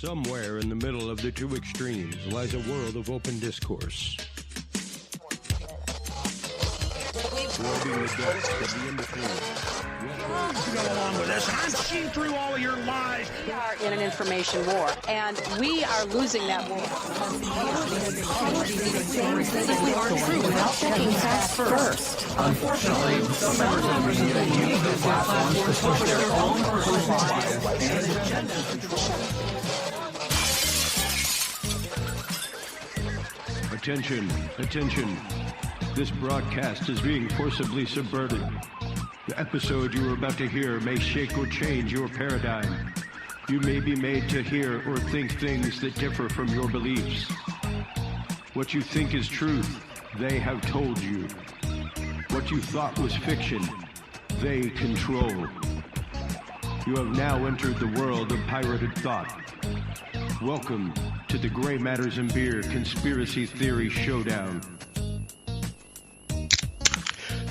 Somewhere in the middle of the two extremes lies a world of open discourse. Probing the depths of the in-between. Go along with this. I'm seeing through all of your lies. We are in an information war, and we are losing that war. We are true without checking facts first. Unfortunately, some members of the media use their platforms to push their own personal bias and agenda. Attention. This broadcast is being forcibly subverted. The episode you are about to hear may shake or change your paradigm. You may be made to hear or think things that differ from your beliefs. What you think is truth, they have told you. What you thought was fiction, they control. You have now entered the world of pirated thought. Welcome to the Gray Matters and Beer Conspiracy Theory Showdown.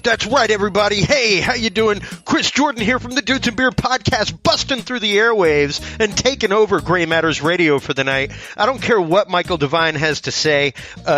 That's right, everybody. Hey, how you doing? Chris Jordan here from the Dudes and Beer podcast, busting through the airwaves and taking over Gray Matters Radio for the night. I don't care what Michael Devine has to say.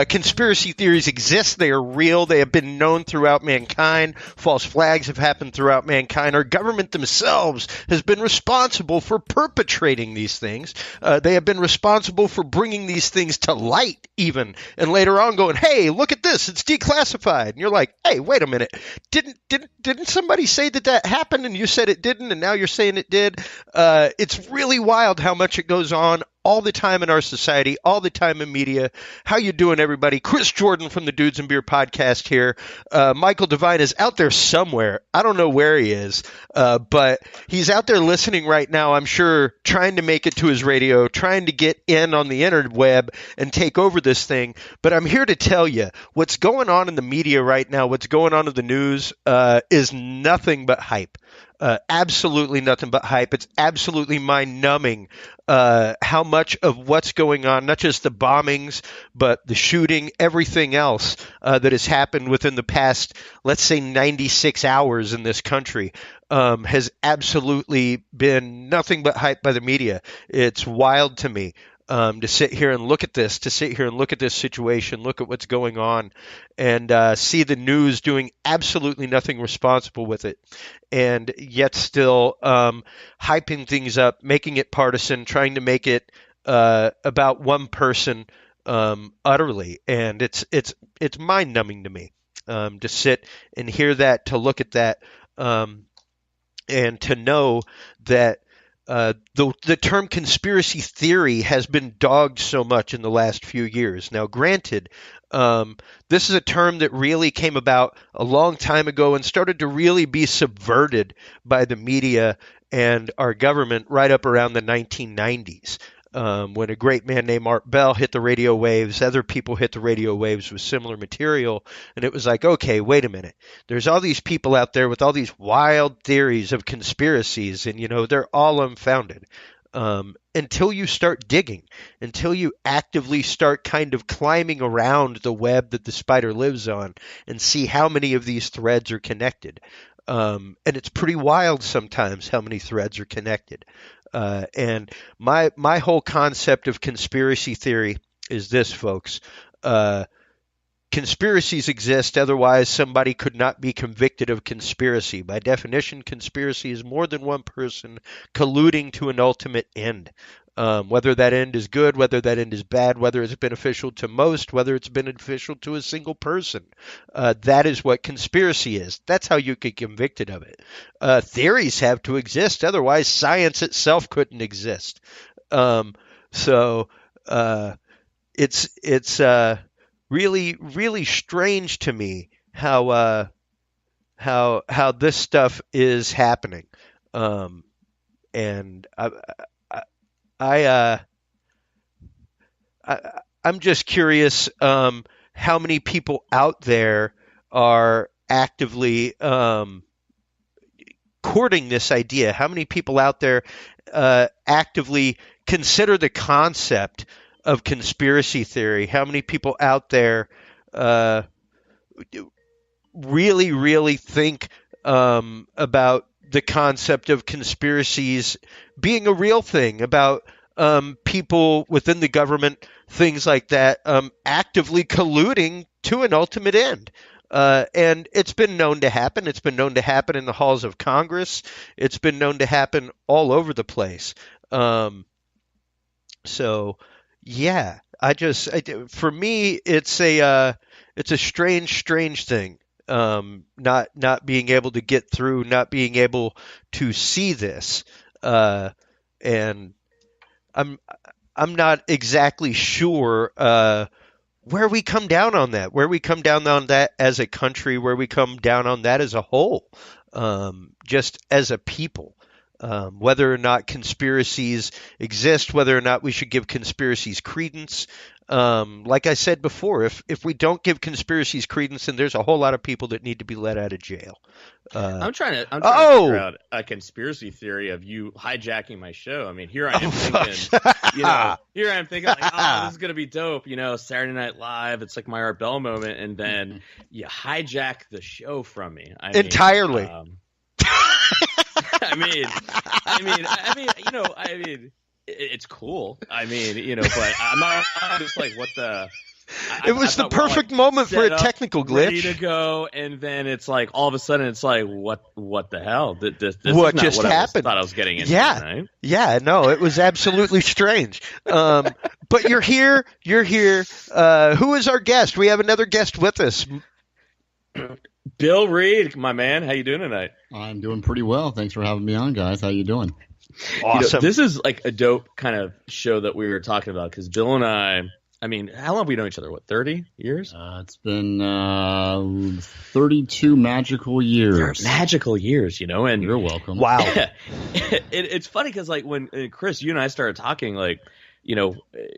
Conspiracy theories exist. They are real. They have been known throughout mankind. False flags have happened throughout mankind. Our government themselves has been responsible for perpetrating these things. They have been responsible for bringing these things to light, even. And later on going, hey, look at this. It's declassified. And you're like, hey, wait a minute. Didn't somebody say that happened and you said it didn't and now you're saying it did? It's really wild how much it goes on all the time in our society, all the time in media. How you doing, everybody? Chris Jordan from the Dudes and Beer podcast here. Michael Devine is out there somewhere. I don't know where he is, but he's out there listening right now, I'm sure, trying to make it to his radio, trying to get in on the interweb and take over this thing. But I'm here to tell you what's going on in the media right now, what's going on in the news is nothing but hype. Absolutely nothing but hype. It's absolutely mind-numbing how much of what's going on, not just the bombings, but the shooting, everything else that has happened within the past, let's say, 96 hours in this country has absolutely been nothing but hype by the media. It's wild to me. To sit here and look at this, situation, look at what's going on, and see the news doing absolutely nothing responsible with it, and yet still hyping things up, making it partisan, trying to make it about one person utterly, and it's mind-numbing to me to sit and hear that, to look at that, and to know that the term conspiracy theory has been dogged so much in the last few years. Now, granted, this is a term that really came about a long time ago and started to really be subverted by the media and our government right up around the 1990s. When a great man named Art Bell hit the radio waves, other people hit the radio waves with similar material, and it was like, okay, wait a minute. There's all these people out there with all these wild theories of conspiracies, and, they're all unfounded. Until you start digging, until you actively start kind of climbing around the web that the spider lives on and see how many of these threads are connected. And it's pretty wild sometimes how many threads are connected. And my whole concept of conspiracy theory is this, folks. Conspiracies exist, otherwise somebody could not be convicted of conspiracy. By definition, conspiracy is more than one person colluding to an ultimate end. Whether that end is good, whether that end is bad, whether it's beneficial to most, whether it's beneficial to a single person. That is what conspiracy is. That's how you get convicted of it. Theories have to exist, otherwise science itself couldn't exist. So it's really, really strange to me how this stuff is happening. And I'm just curious how many people out there are actively courting this idea. How many people out there actively consider the concept of conspiracy theory? How many people out there really, really think about the concept of conspiracies being a real thing, about people within the government, things like that, actively colluding to an ultimate end. And it's been known to happen. It's been known to happen in the halls of Congress. It's been known to happen all over the place. So, yeah, for me, it's a strange thing. Not being able to get through, not being able to see this, and I'm not exactly sure where we come down on that, as a country, where we come down on that as a whole, just as a people. Whether or not conspiracies exist, whether or not we should give conspiracies credence. Like I said before, if we don't give conspiracies credence, then there's a whole lot of people that need to be let out of jail. I'm trying to figure out a conspiracy theory of you hijacking my show. I mean, here I am thinking, like, oh, this is gonna be dope. Saturday Night Live. It's like my Art Bell moment, and then you hijack the show from me. Entirely. It's cool. But I'm just like, what the? It was the perfect moment for a technical glitch. Ready to go, and then it's like all of a sudden it's like, what the hell? This what is not just what happened? I thought I was getting into. Yeah, yeah, no, it was absolutely strange. But you're here. Who is our guest? We have another guest with us. Bill Reed, my man. How you doing tonight? I'm doing pretty well. Thanks for having me on, guys. How you doing? Awesome. This is like a dope kind of show that we were talking about, because Bill and I mean, how long have we known each other? What, 30 years? It's been 32 magical years. Magical years, and you're welcome. Wow. It's funny because, like, when Chris, you and I started talking, like,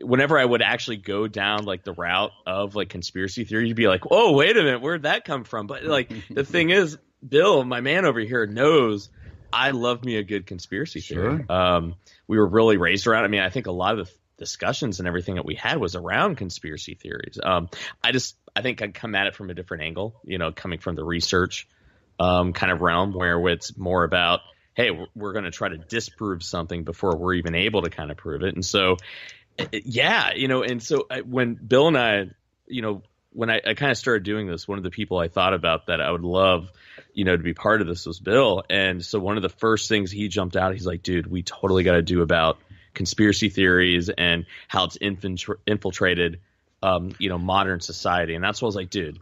whenever I would actually go down like the route of like conspiracy theory, you'd be like, "Oh, wait a minute, where'd that come from?" But like the thing is, Bill, my man over here, knows I love me a good conspiracy theory. Sure. We were really raised around. I mean, I think a lot of the discussions and everything that we had was around conspiracy theories. I think I'd come at it from a different angle, coming from the research kind of realm, where it's more about, hey, we're going to try to disprove something before we're even able to kind of prove it. And so, when Bill and I, when I kind of started doing this, one of the people I thought about that I would love, to be part of this was Bill. And so one of the first things he jumped out, he's like, dude, we totally got to do about conspiracy theories and how it's infiltrated, modern society. And that's what I was like, dude,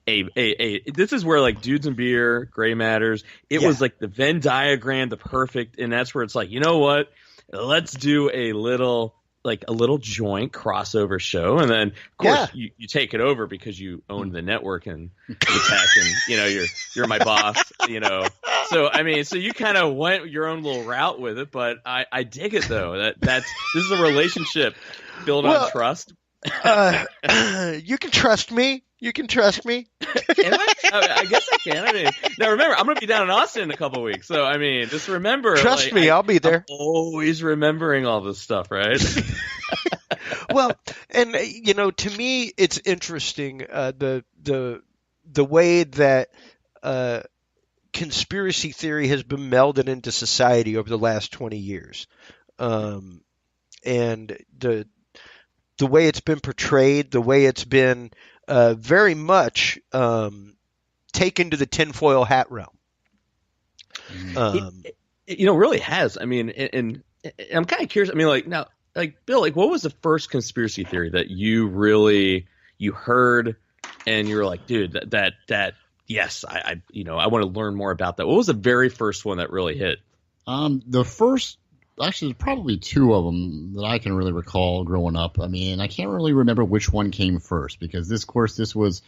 this is where like Dudes and Beer, Gray Matters, it was like the Venn diagram, the perfect, and that's where it's like, you know what, let's do a little joint crossover show, and then of course you take it over because you own the network and the tech, and you're my boss, so I mean, so you kind of went your own little route with it, but I dig it though. This is a relationship built on trust. You can trust me. You can trust me. I guess I can. I mean, now remember, I'm going to be down in Austin in a couple of weeks. So, I mean, just remember. Trust me, I'll be there. I'm always remembering all this stuff, right? Well, and, to me, it's interesting, the way that conspiracy theory has been melded into society over the last 20 years. And the way it's been portrayed, the way it's been very much taken to the tinfoil hat realm. It really has. I mean, and I'm kind of curious. I mean, like now, like Bill, like what was the first conspiracy theory that you heard and you were like, dude, that yes, I want to learn more about that. What was the very first one that really hit? The first. Actually, there's probably two of them that I can really recall growing up. I mean, I can't really remember which one came first because this was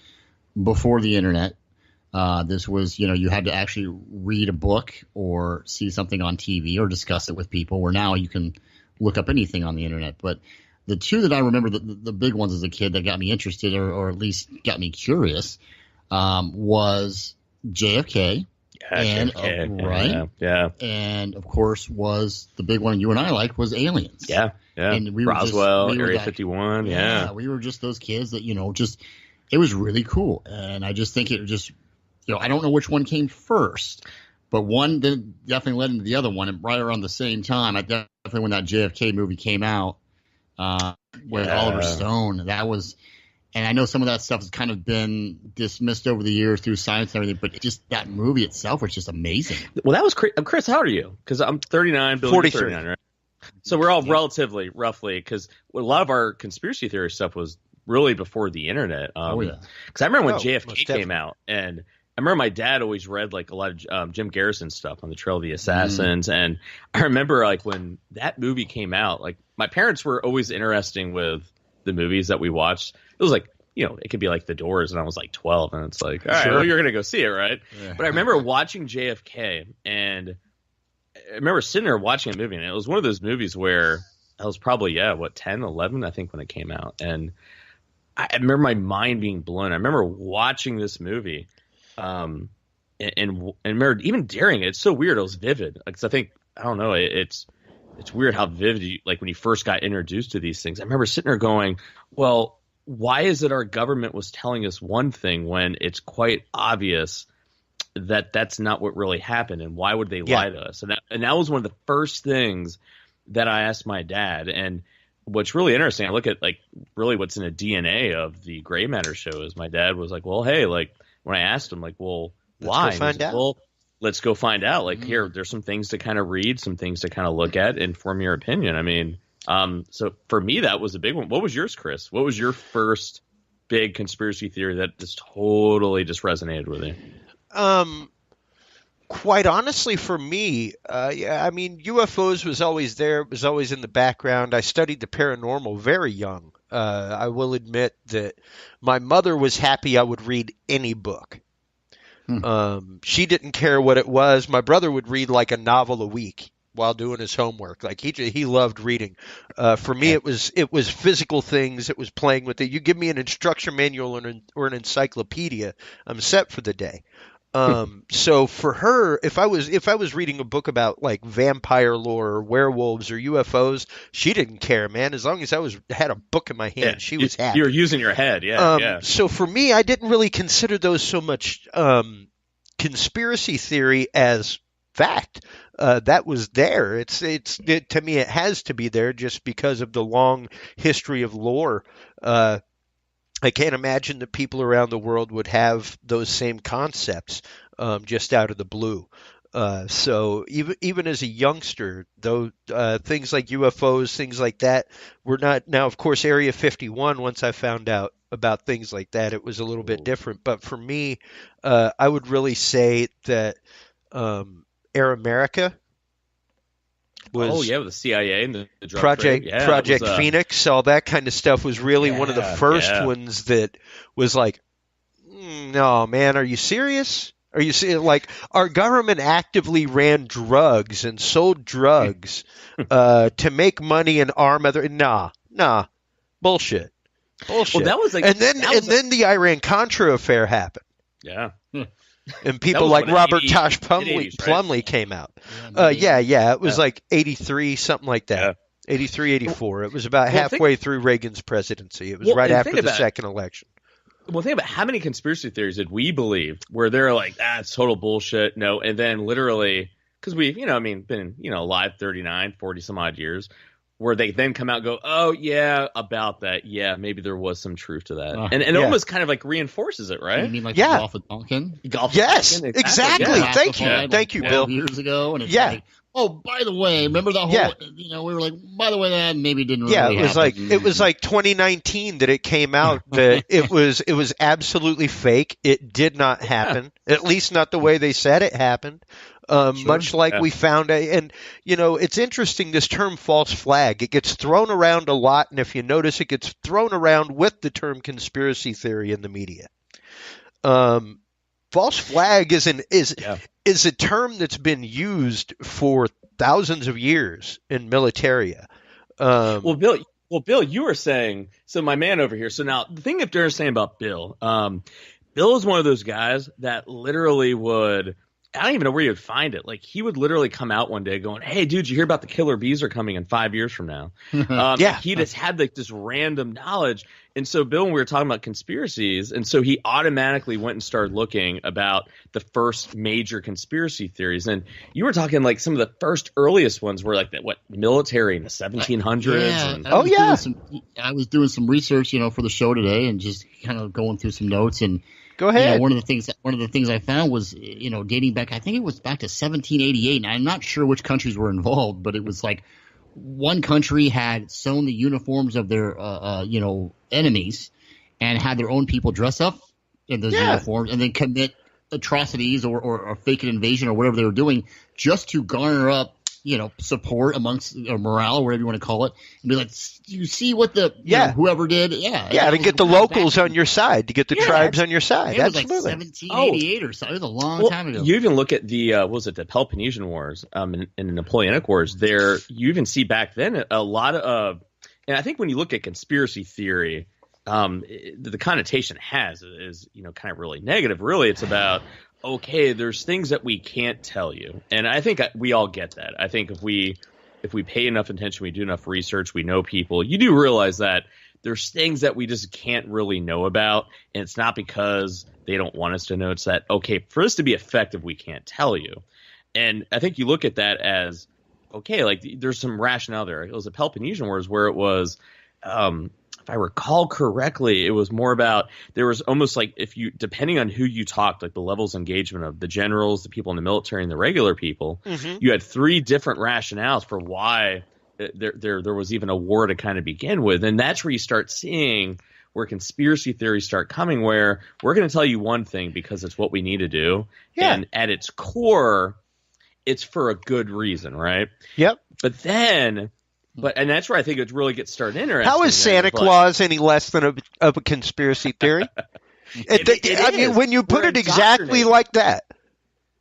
before the internet. This was, you had to actually read a book or see something on TV or discuss it with people, where now you can look up anything on the internet. But the two that I remember, the big ones as a kid that got me interested or at least got me curious, was JFK. And and of course was the big one you and I liked was Aliens. Yeah. And we Roswell, were Area 51. Yeah, we were just those kids that it was really cool. And I just think it just I don't know which one came first, but one definitely led into the other one, and right around the same time, I definitely when that JFK movie came out with Oliver Stone. That was, and I know some of that stuff has kind of been dismissed over the years through science and everything, but just that movie itself was just amazing. Well, that was Chris. How old are you? Because I'm 39, Bill, 39, right? So we're all roughly, because a lot of our conspiracy theory stuff was really before the internet. Because I remember when JFK came out, and I remember my dad always read like a lot of Jim Garrison stuff on the Trail of the Assassins, and I remember like when that movie came out, like my parents were always interesting with the movies that we watched. It was like, it could be like The Doors, and I was like 12, and it's like, all right, well, you're gonna go see it, right? Yeah. But I remember watching JFK, and I remember sitting there watching a movie, and it was one of those movies where I was probably 10, 11, I think, when it came out, and I remember my mind being blown. I remember watching this movie. And remember even during it, it's so weird. It was vivid because I don't know. It's weird how vivid like when you first got introduced to these things. I remember sitting there going, well, why is it our government was telling us one thing when it's quite obvious that that's not what really happened, and why would they lie to us? And that was one of the first things that I asked my dad. And what's really interesting, I look at like really what's in the DNA of the Gray Matter show is my dad was like, well, hey, like. When I asked him, like, well, why? Let's go find out. Well, let's go find out. Like, here, there's some things to kind of read, some things to kind of look at, and form your opinion. I mean, so for me, that was a big one. What was yours, Chris? What was your first big conspiracy theory that just totally just resonated with you? Quite honestly, for me, I mean, UFOs was always there. It was always in the background. I studied the paranormal very young. I will admit that my mother was happy I would read any book. She didn't care what it was. My brother would read like a novel a week while doing his homework. Like he loved reading. For me, it was physical things. It was playing with it. You give me an instruction manual or an encyclopedia, I'm set for the day. So for her, if I was reading a book about like vampire lore or werewolves or UFOs, she didn't care, man. As long as had a book in my hand, she was happy. You were using your head, yeah. So for me, I didn't really consider those so much conspiracy theory as fact. That was there. To me, it has to be there just because of the long history of lore. I can't imagine that people around the world would have those same concepts just out of the blue. So even as a youngster, though, things like UFOs, things like that, were not. Now, of course, Area 51, once I found out about things like that, it was a little bit different. But for me, I would really say that Air America was with the CIA and the drug Project trade. Project Phoenix, all that kind of stuff was really one of the first ones that was like, no, man, are you serious? Are you like our government actively ran drugs and sold drugs to make money and arm other? Nah, bullshit. Well, that was like, and then the Iran-Contra affair happened. Yeah. And people like Robert Tosh Plumley came out. It was like 83, something like that. 83, 84. It was about halfway through Reagan's presidency. It was right after the second election. Well, think about how many conspiracy theories did we believe where they're like, it's total bullshit. No. And then literally, because we've, been, alive 39, 40 some odd years, where they then come out and go, oh, yeah, about that. Yeah, maybe there was some truth to that. And it almost kind of like reinforces it, right? You mean like the Gulf of Tonkin? Yes, exactly. Yeah. Thank you, Bill. Years ago. And it's like, oh, by the way, remember the whole, we were like, by the way, that maybe didn't really happen. It was like 2019 that it came out that it was absolutely fake. It did not happen, at least not the way they said it happened. Much like we found and it's interesting, this term false flag, it gets thrown around a lot. And if you notice, it gets thrown around with the term conspiracy theory in the media. False flag is a term that's been used for thousands of years in militaria. Well, Bill, you were saying, so my man over here. So now the thing that they're saying about Bill, Bill is one of those guys that literally would I don't even know where you would find it. Like, he would literally come out one day going, "Hey, dude, you hear about the killer bees are coming in 5 years from now?" He just had like this random knowledge. And so, Bill, when we were talking about conspiracies, and so he automatically went and started looking about the first major conspiracy theories. And you were talking like some of the first earliest ones were like military in the 1700s. I was doing some research, for the show today, and just kind of going through some notes. And go ahead. One of the things I found was, dating back, I think it was back to 1788, and I'm not sure which countries were involved, but it was like one country had sewn the uniforms of their, enemies, and had their own people dress up in those uniforms, and then commit atrocities or fake an invasion or whatever they were doing, just to garner up, support amongst morale, or whatever you want to call it, and be like, you see what the whoever did, to get the locals on your side, to get the tribes on your side. It was Absolutely. like 1788 or so. It was a long time ago. You even look at the Peloponnesian Wars, and the Napoleonic Wars. There, you even see back then a lot of, and I think when you look at conspiracy theory, the connotation it has is kind of really negative. Really, it's about, okay, there's things that we can't tell you. And I think we all get that. I think if we pay enough attention, we do enough research, we know people, you do realize that there's things that we just can't really know about. And it's not because they don't want us to know. It's that, okay, for this to be effective, we can't tell you. And I think you look at that as, okay, like there's some rationale there. It was the Peloponnesian Wars where it was, if I recall correctly, it was more about, there was almost like, depending on who you talked, like the levels of engagement of the generals, the people in the military, and the regular people, you had three different rationales for why there was even a war to kind of begin with. And that's where you start seeing where conspiracy theories start coming, where we're going to tell you one thing because it's what we need to do. Yeah. And at its core, it's for a good reason, right? Yep. And that's where I think it really gets started interesting. How is Santa Claus any less than a conspiracy theory? I mean, when you put it exactly like that,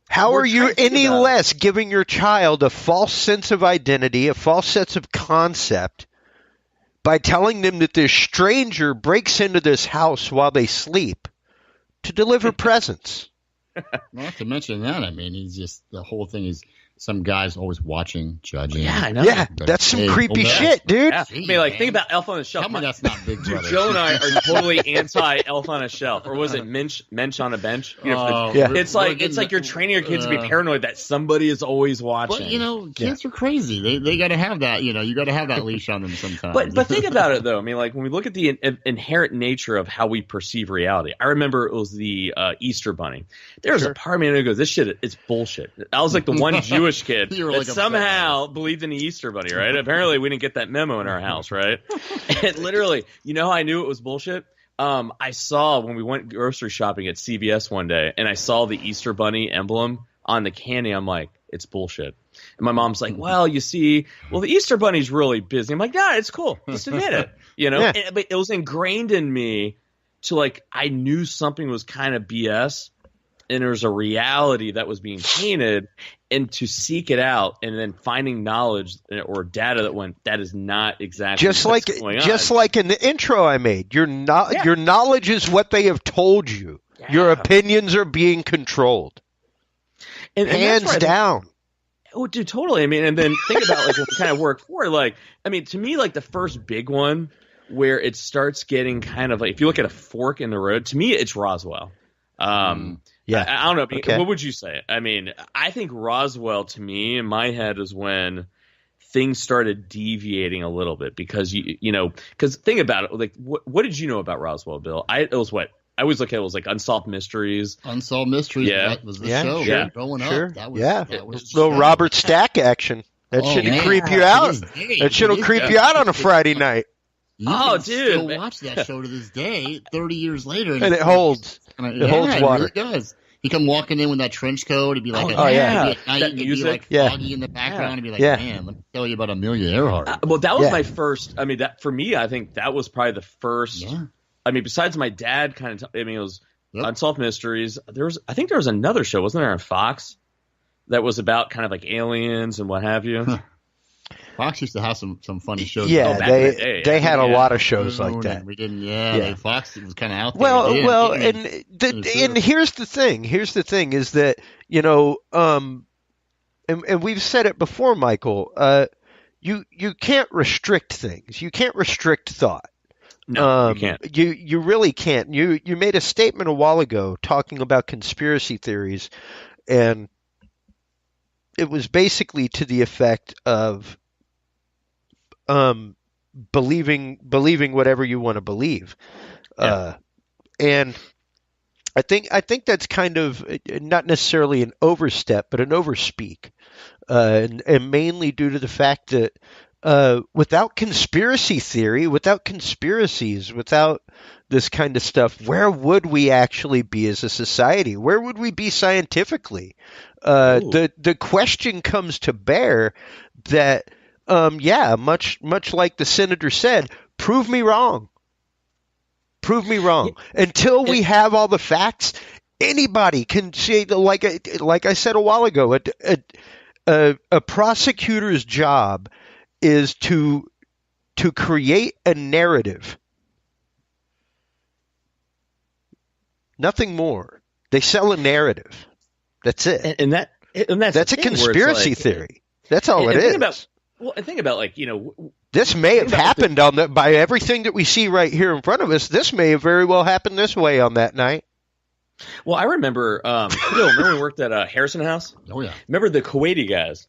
how are you any less giving your child a false sense of identity, a false sense of concept, by telling them that this stranger breaks into this house while they sleep to deliver presents? Not to mention that, I mean, the whole thing is some guy's always watching, judging. Yeah, I know. Yeah, that's some creepy shit, dude. Yeah. I mean, like, think about Elf on a Shelf. Tell me that's not Big Brother. Joe and I are totally anti-Elf on a Shelf. Or was it Mensch on a Bench? It's like you're training your kids to be paranoid that somebody is always watching. But, kids are crazy. They got to have that, you got to have that leash on them sometimes. But think about it, though. I mean, like, when we look at the inherent nature of how we perceive reality, I remember it was the Easter Bunny. There was a part of me that goes, this shit, it's bullshit. I was like the one Jewish kid that somehow believed in the Easter Bunny, right? Apparently we didn't get that memo in our house, right? And literally, how I knew it was bullshit? I saw when we went grocery shopping at CVS one day, and I saw the Easter Bunny emblem on the candy. I'm like, it's bullshit. And my mom's like, well, you see, the Easter Bunny's really busy. I'm like, nah, it's cool. Just admit it, Yeah. But it was ingrained in me to, like, I knew something was kind of BS, and there was a reality that was being painted, and to seek it out and then finding knowledge or data that is not exactly what's going on. Just like in the intro I made, your knowledge is what they have told you. Yeah. Your opinions are being controlled. And hands down. Oh, dude, totally. I mean, and then think about like what kind of work for. Like, I mean, to me, like the first big one where it starts getting kind of like, if you look at a fork in the road, to me, it's Roswell. Yeah, I don't know. Okay. What would you say? I mean, I think Roswell, to me, in my head, is when things started deviating a little bit because because think about it. Like, what did you know about Roswell, Bill? I always look at it was like Unsolved Mysteries. Unsolved Mysteries. Yeah, that was the show. Yeah, growing up. That was little Robert Stack action. That shouldn't creep you out. That should'll creep you out on a Friday night. You can still watch that show to this day, 30 years later, and it holds. It holds water. It really does. He come walking in with that trench coat. It'd be like it'd be like foggy in the background. It'd be like, man, let me tell you about Amelia Earhart. Well, that was my first. I mean, that for me, I think that was probably the first. Yeah. I mean, besides my dad, it was Unsolved Mysteries. I think there was another show, wasn't there, on Fox, that was about kind of like aliens and what have you. Fox used to have some funny shows. Yeah, back in the day, they had a yeah. lot of shows like that. We didn't. Fox was kind of out there. Well, and here's the thing. Here's the thing is that and we've said it before, Michael. You can't restrict things. You can't restrict thought. No, you can't. You really can't. You made a statement a while ago talking about conspiracy theories, and it was basically to the effect of believing whatever you want to believe. And I think that's kind of not necessarily an overstep, but an overspeak, and mainly due to the fact that without conspiracy theory, without conspiracies, without this kind of stuff, where would we actually be as a society? Where would we be scientifically? The question comes to bear that, much like the senator said, prove me wrong. Prove me wrong. Until we have all the facts, anybody can say, like I said a while ago, a prosecutor's job is to create a narrative. Nothing more. They sell a narrative. That's it. And that's a conspiracy theory. That's all it is. Think about this may have happened by everything that we see right here in front of us. This may have very well happened this way on that night. Well, I remember, remember when we worked at Harrison House? Oh, yeah. Remember the Kuwaiti guys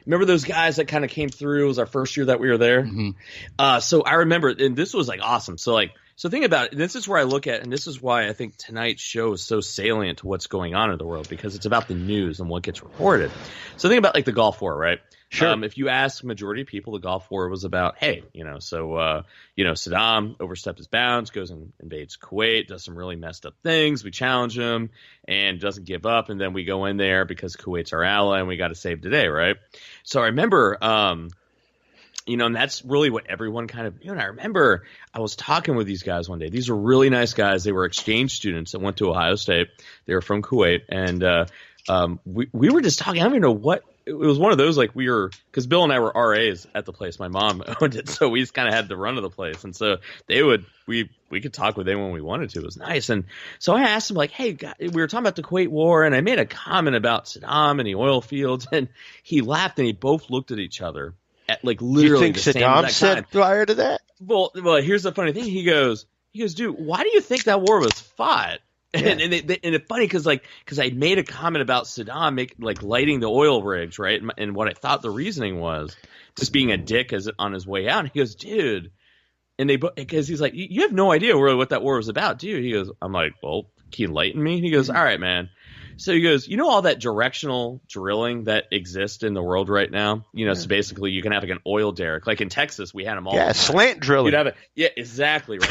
remember those guys that kind of came through? It was our first year that we were there. Mm-hmm. So I remember, and this was awesome. So think about it. This is where I look at, and this is why I think tonight's show is so salient to what's going on in the world, because it's about the news and what gets reported. So think about the Gulf War, right? Sure. If you ask majority of people, the Gulf War was about, Saddam overstepped his bounds, goes and invades Kuwait, does some really messed up things. We challenge him and doesn't give up. And then we go in there because Kuwait's our ally and we got to save the day, right? So I remember, and that's really what everyone kind of knew. And I remember I was talking with these guys one day. These were really nice guys. They were exchange students that went to Ohio State. They were from Kuwait. And we were just talking. I don't even know what. It was one of those, because Bill and I were RAs at the place. My mom owned it, so we just kind of had the run of the place. And so we could talk with anyone we wanted to. It was nice. And so I asked him, hey, God, we were talking about the Kuwait War, and I made a comment about Saddam and the oil fields, and he laughed, and he both looked at each other at literally you think the same Saddam exact said time. prior to that? Well, here's the funny thing. He goes, dude, why do you think that war was fought? Yeah. And it's funny because I made a comment about Saddam lighting the oil rigs, right? And what I thought the reasoning was just being a dick on his way out. And he goes, dude, and because he's like, you have no idea really what that war was about, do you? He goes, I'm like, well, can you enlighten me? He goes, all right, man. So he goes, all that directional drilling that exists in the world right now? So basically you can have an oil derrick. Like in Texas, we had them all. Yeah, slant drilling. You'd have it. Yeah, exactly. Right.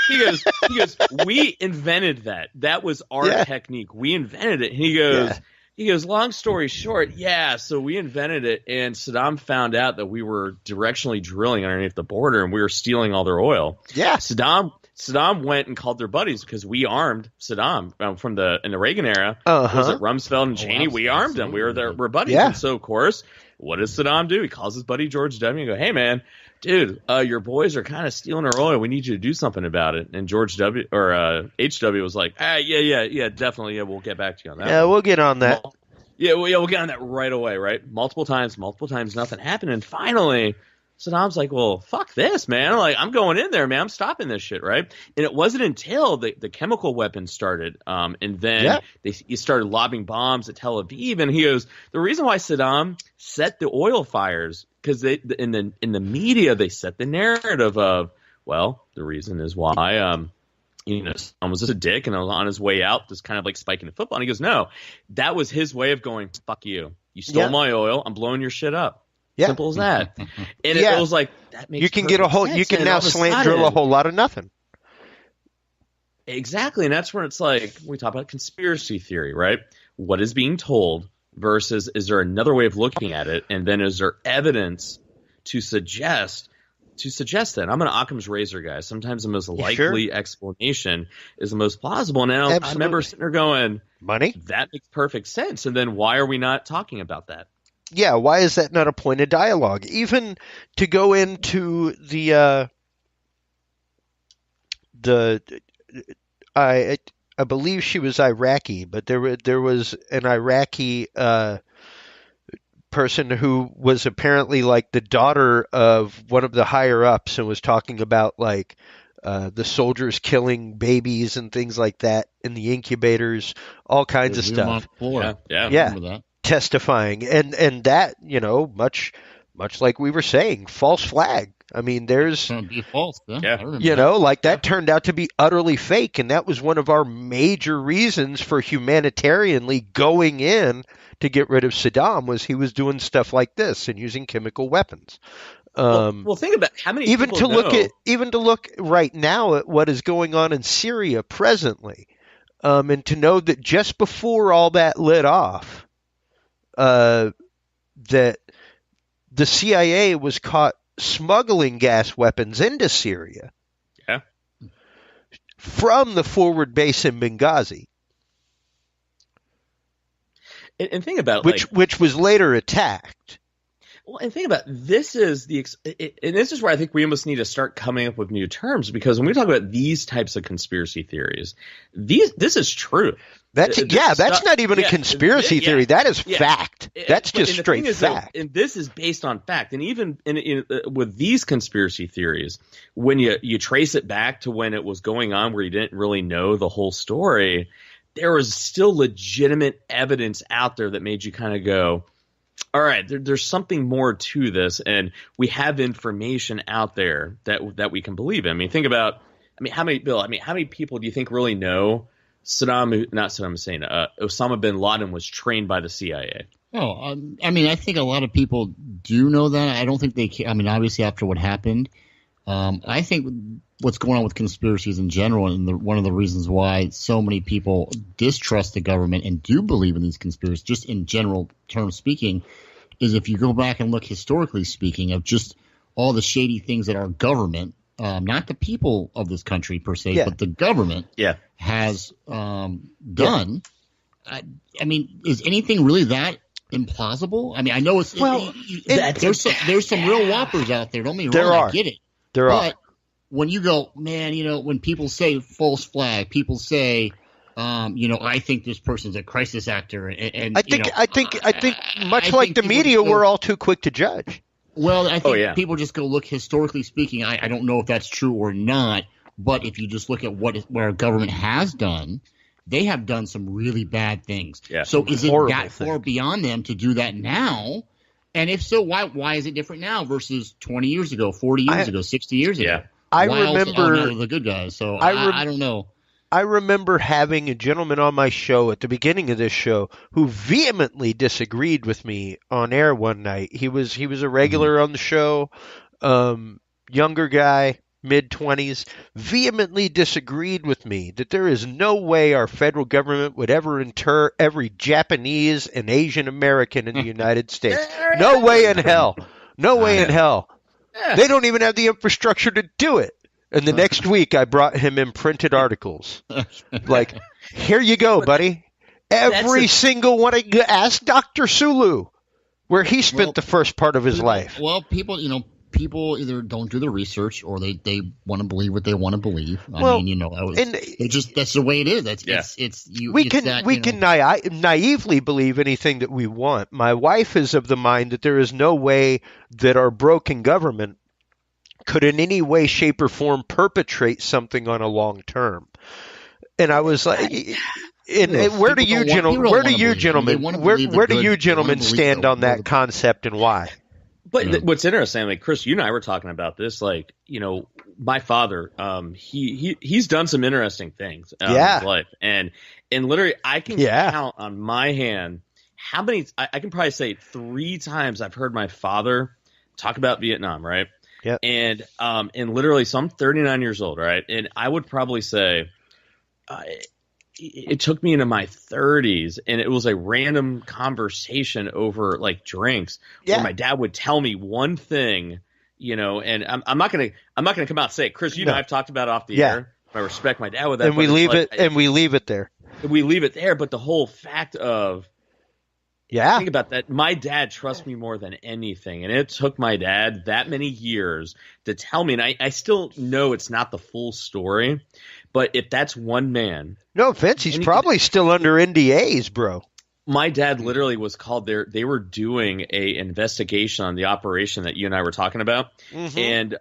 He goes, we invented that. That was our technique. We invented it. And he goes, long story short, so we invented it, and Saddam found out that we were directionally drilling underneath the border, and we were stealing all their oil. Yeah. Saddam went and called their buddies because we armed Saddam in the Reagan era. Uh-huh. Was it Rumsfeld and Cheney? We armed them. We're buddies. Yeah. And so, of course, what does Saddam do? He calls his buddy George W. and go, hey, man, dude, your boys are kind of stealing our oil. We need you to do something about it. And George W. or H.W. was like, yeah, definitely. Yeah, we'll get back to you on that. Yeah, we'll get on that. We'll get on that right away, right? Multiple times, nothing happened. And finally, Saddam's like, well, fuck this, man. I'm going in there, man. I'm stopping this shit, right? And it wasn't until the chemical weapons started, and then he started lobbing bombs at Tel Aviv. And he goes, the reason why Saddam set the oil fires, because in the media they set the narrative of, well, the reason is why Saddam was just a dick and on his way out, just kind of spiking the football. And he goes, no, that was his way of going, fuck you. You stole my oil. I'm blowing your shit up. Yeah. Simple as that. And it was like, that makes you can get sense. you can now slant drill a whole lot of nothing. Exactly. And that's where it's we talk about conspiracy theory, right? What is being told versus is there another way of looking at it? And then is there evidence to suggest that? I'm an Occam's razor guy. Sometimes the most likely explanation is the most plausible. Now, I remember sitting there going, money? That makes perfect sense. And then why are we not talking about that? why is that not a point of dialogue? Even to go into I believe she was Iraqi, but there was an Iraqi person who was apparently like the daughter of one of the higher ups and was talking about like the soldiers killing babies and things like that in the incubators, all kinds of stuff. Yeah. Testifying and that, much like we were saying, false flag. I mean, there's It's gonna be false. Yeah. I remember that turned out to be utterly fake, and that was one of our major reasons for humanitarianly going in to get rid of Saddam, was he was doing stuff like this and using chemical weapons. Well, think about how many even people to look right now at what is going on in Syria presently, and to know that just before all that lit off, that the CIA was caught smuggling gas weapons into Syria from the forward base in Benghazi, and think about which was later attacked. Well, and think about this is and this is where I think we almost need to start coming up with new terms, because when we talk about these types of conspiracy theories, this is true. That's not even a conspiracy theory. That is fact. That's just straight fact. And this is based on fact. And even with these conspiracy theories, when you trace it back to when it was going on, where you didn't really know the whole story, there was still legitimate evidence out there that made you kind of go, all right, there's something more to this, and we have information out there that we can believe in. I mean, think about, how many people do you think really know Osama bin Laden was trained by the CIA? Oh, I think a lot of people do know that. I don't think they can. Obviously after what happened, I think what's going on with conspiracies in general, and one of the reasons why so many people distrust the government and do believe in these conspiracies, just in general terms speaking, is if you go back and look historically speaking of just all the shady things that our government, not the people of this country per se, but the government has done. Is anything really that implausible? I know it's there's some real whoppers out there. Don't get me wrong, I get it. There are. When you go, man, when people say false flag, people say, I think this person's a crisis actor, and I think much like the media, we're all too quick to judge. Well, I think people just go look historically speaking. I don't know if that's true or not, but if you just look at what our government has done, they have done some really bad things. Yeah. So is it that far beyond them to do that now? And if so, why is it different now versus 20 years ago, 40 years ago, 60 years ago? Yeah. I remember the good guys. So I don't know. I remember having a gentleman on my show at the beginning of this show who vehemently disagreed with me on air one night. He was a regular on the show, younger guy, mid-20s, vehemently disagreed with me that there is no way our federal government would ever inter every Japanese and Asian American in the United States. No way in hell. No way in hell. They don't even have the infrastructure to do it. And the next week, I brought him in printed articles. Like, here you go, buddy. Every single one. Ask Dr. Sulu, where he spent the first part of his life. Well, people either don't do the research or they want to believe what they want to believe. That's the way it is. We can naively believe anything that we want. My wife is of the mind that there is no way that our broken government could in any way, shape, or form perpetrate something on a long term. And I was like, where do you gentlemen stand on that concept, and why? But what's interesting, like Chris, you and I were talking about this, my father, he's done some interesting things in his life, and literally I can count on my hand how many. I can probably say 3 times I've heard my father talk about Vietnam, right? Yeah. And literally, so I'm 39 years old, right? And I would probably say it took me into my 30s, and it was a random conversation over like drinks where my dad would tell me one thing, and I'm not gonna come out and say it. Chris, I've talked about it off the air. I respect my dad with that, and we leave it there. We leave it there, but the whole fact of Yeah. Think about that. My dad trusts me more than anything, and it took my dad that many years to tell me, and I still know it's not the full story, but if that's one man. No offense, he's probably still under NDAs, bro. My dad literally was called there. They were doing a investigation on the operation that you and I were talking about, and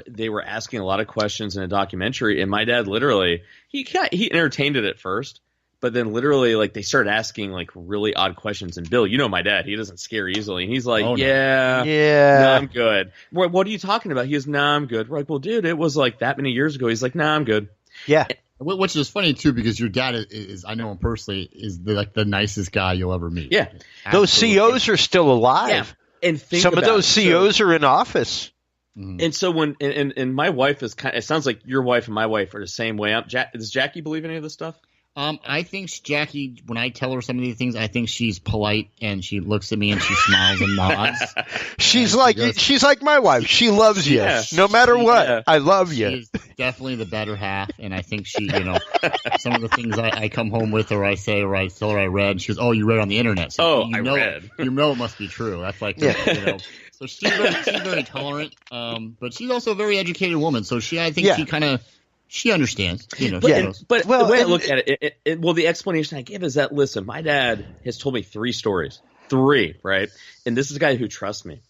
they were asking a lot of questions in a documentary. And my dad literally he entertained it at first, but then literally like they started asking like really odd questions. And Bill, you know my dad, he doesn't scare easily, and he's like, yeah, no, I'm good. What are you talking about? He goes, nah, I'm good. We're like, well, dude, it was like that many years ago. He's like, nah, I'm good. Yeah. Which is funny too, because your dad is I know him personally, is the nicest guy you'll ever meet. Yeah, those COs are still alive. Yeah. And some of those COs are in office. And so when and my wife is it sounds like your wife and my wife are the same way. Does Jackie believe any of this stuff? I think Jackie, when I tell her some of these things, I think she's polite and she looks at me and she smiles and nods. She's like my wife. She loves you, no matter what. Yeah. I love you. She's definitely the better half, and I think she, some of the things I come home with or I say or I tell her I read, and she goes, "Oh, you read on the internet." So I read. You know it must be true. That's like, So she's very tolerant, but she's also a very educated woman. So I think she kind of. She understands, But the way I look at it, the explanation I give is that, listen, my dad has told me 3 stories. 3, right? And this is a guy who trusts me.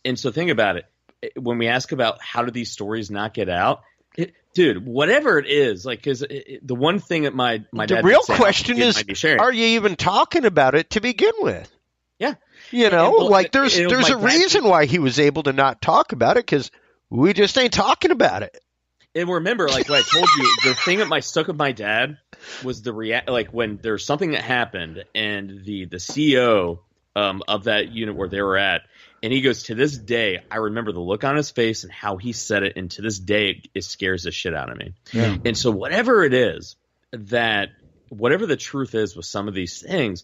And so think about it. When we ask about how do these stories not get out, dude, whatever it is, like, because the one thing that my dad the real question is, are you even talking about it to begin with? Yeah. There's a reason why he was able to not talk about it, because we just ain't talking about it. And remember, like what I told you, the thing that stuck with my dad was like when there's something that happened and the CEO of that unit where they were at, and he goes, to this day, I remember the look on his face and how he said it, and to this day, it scares the shit out of me. Yeah. And so whatever it is, whatever the truth is with some of these things,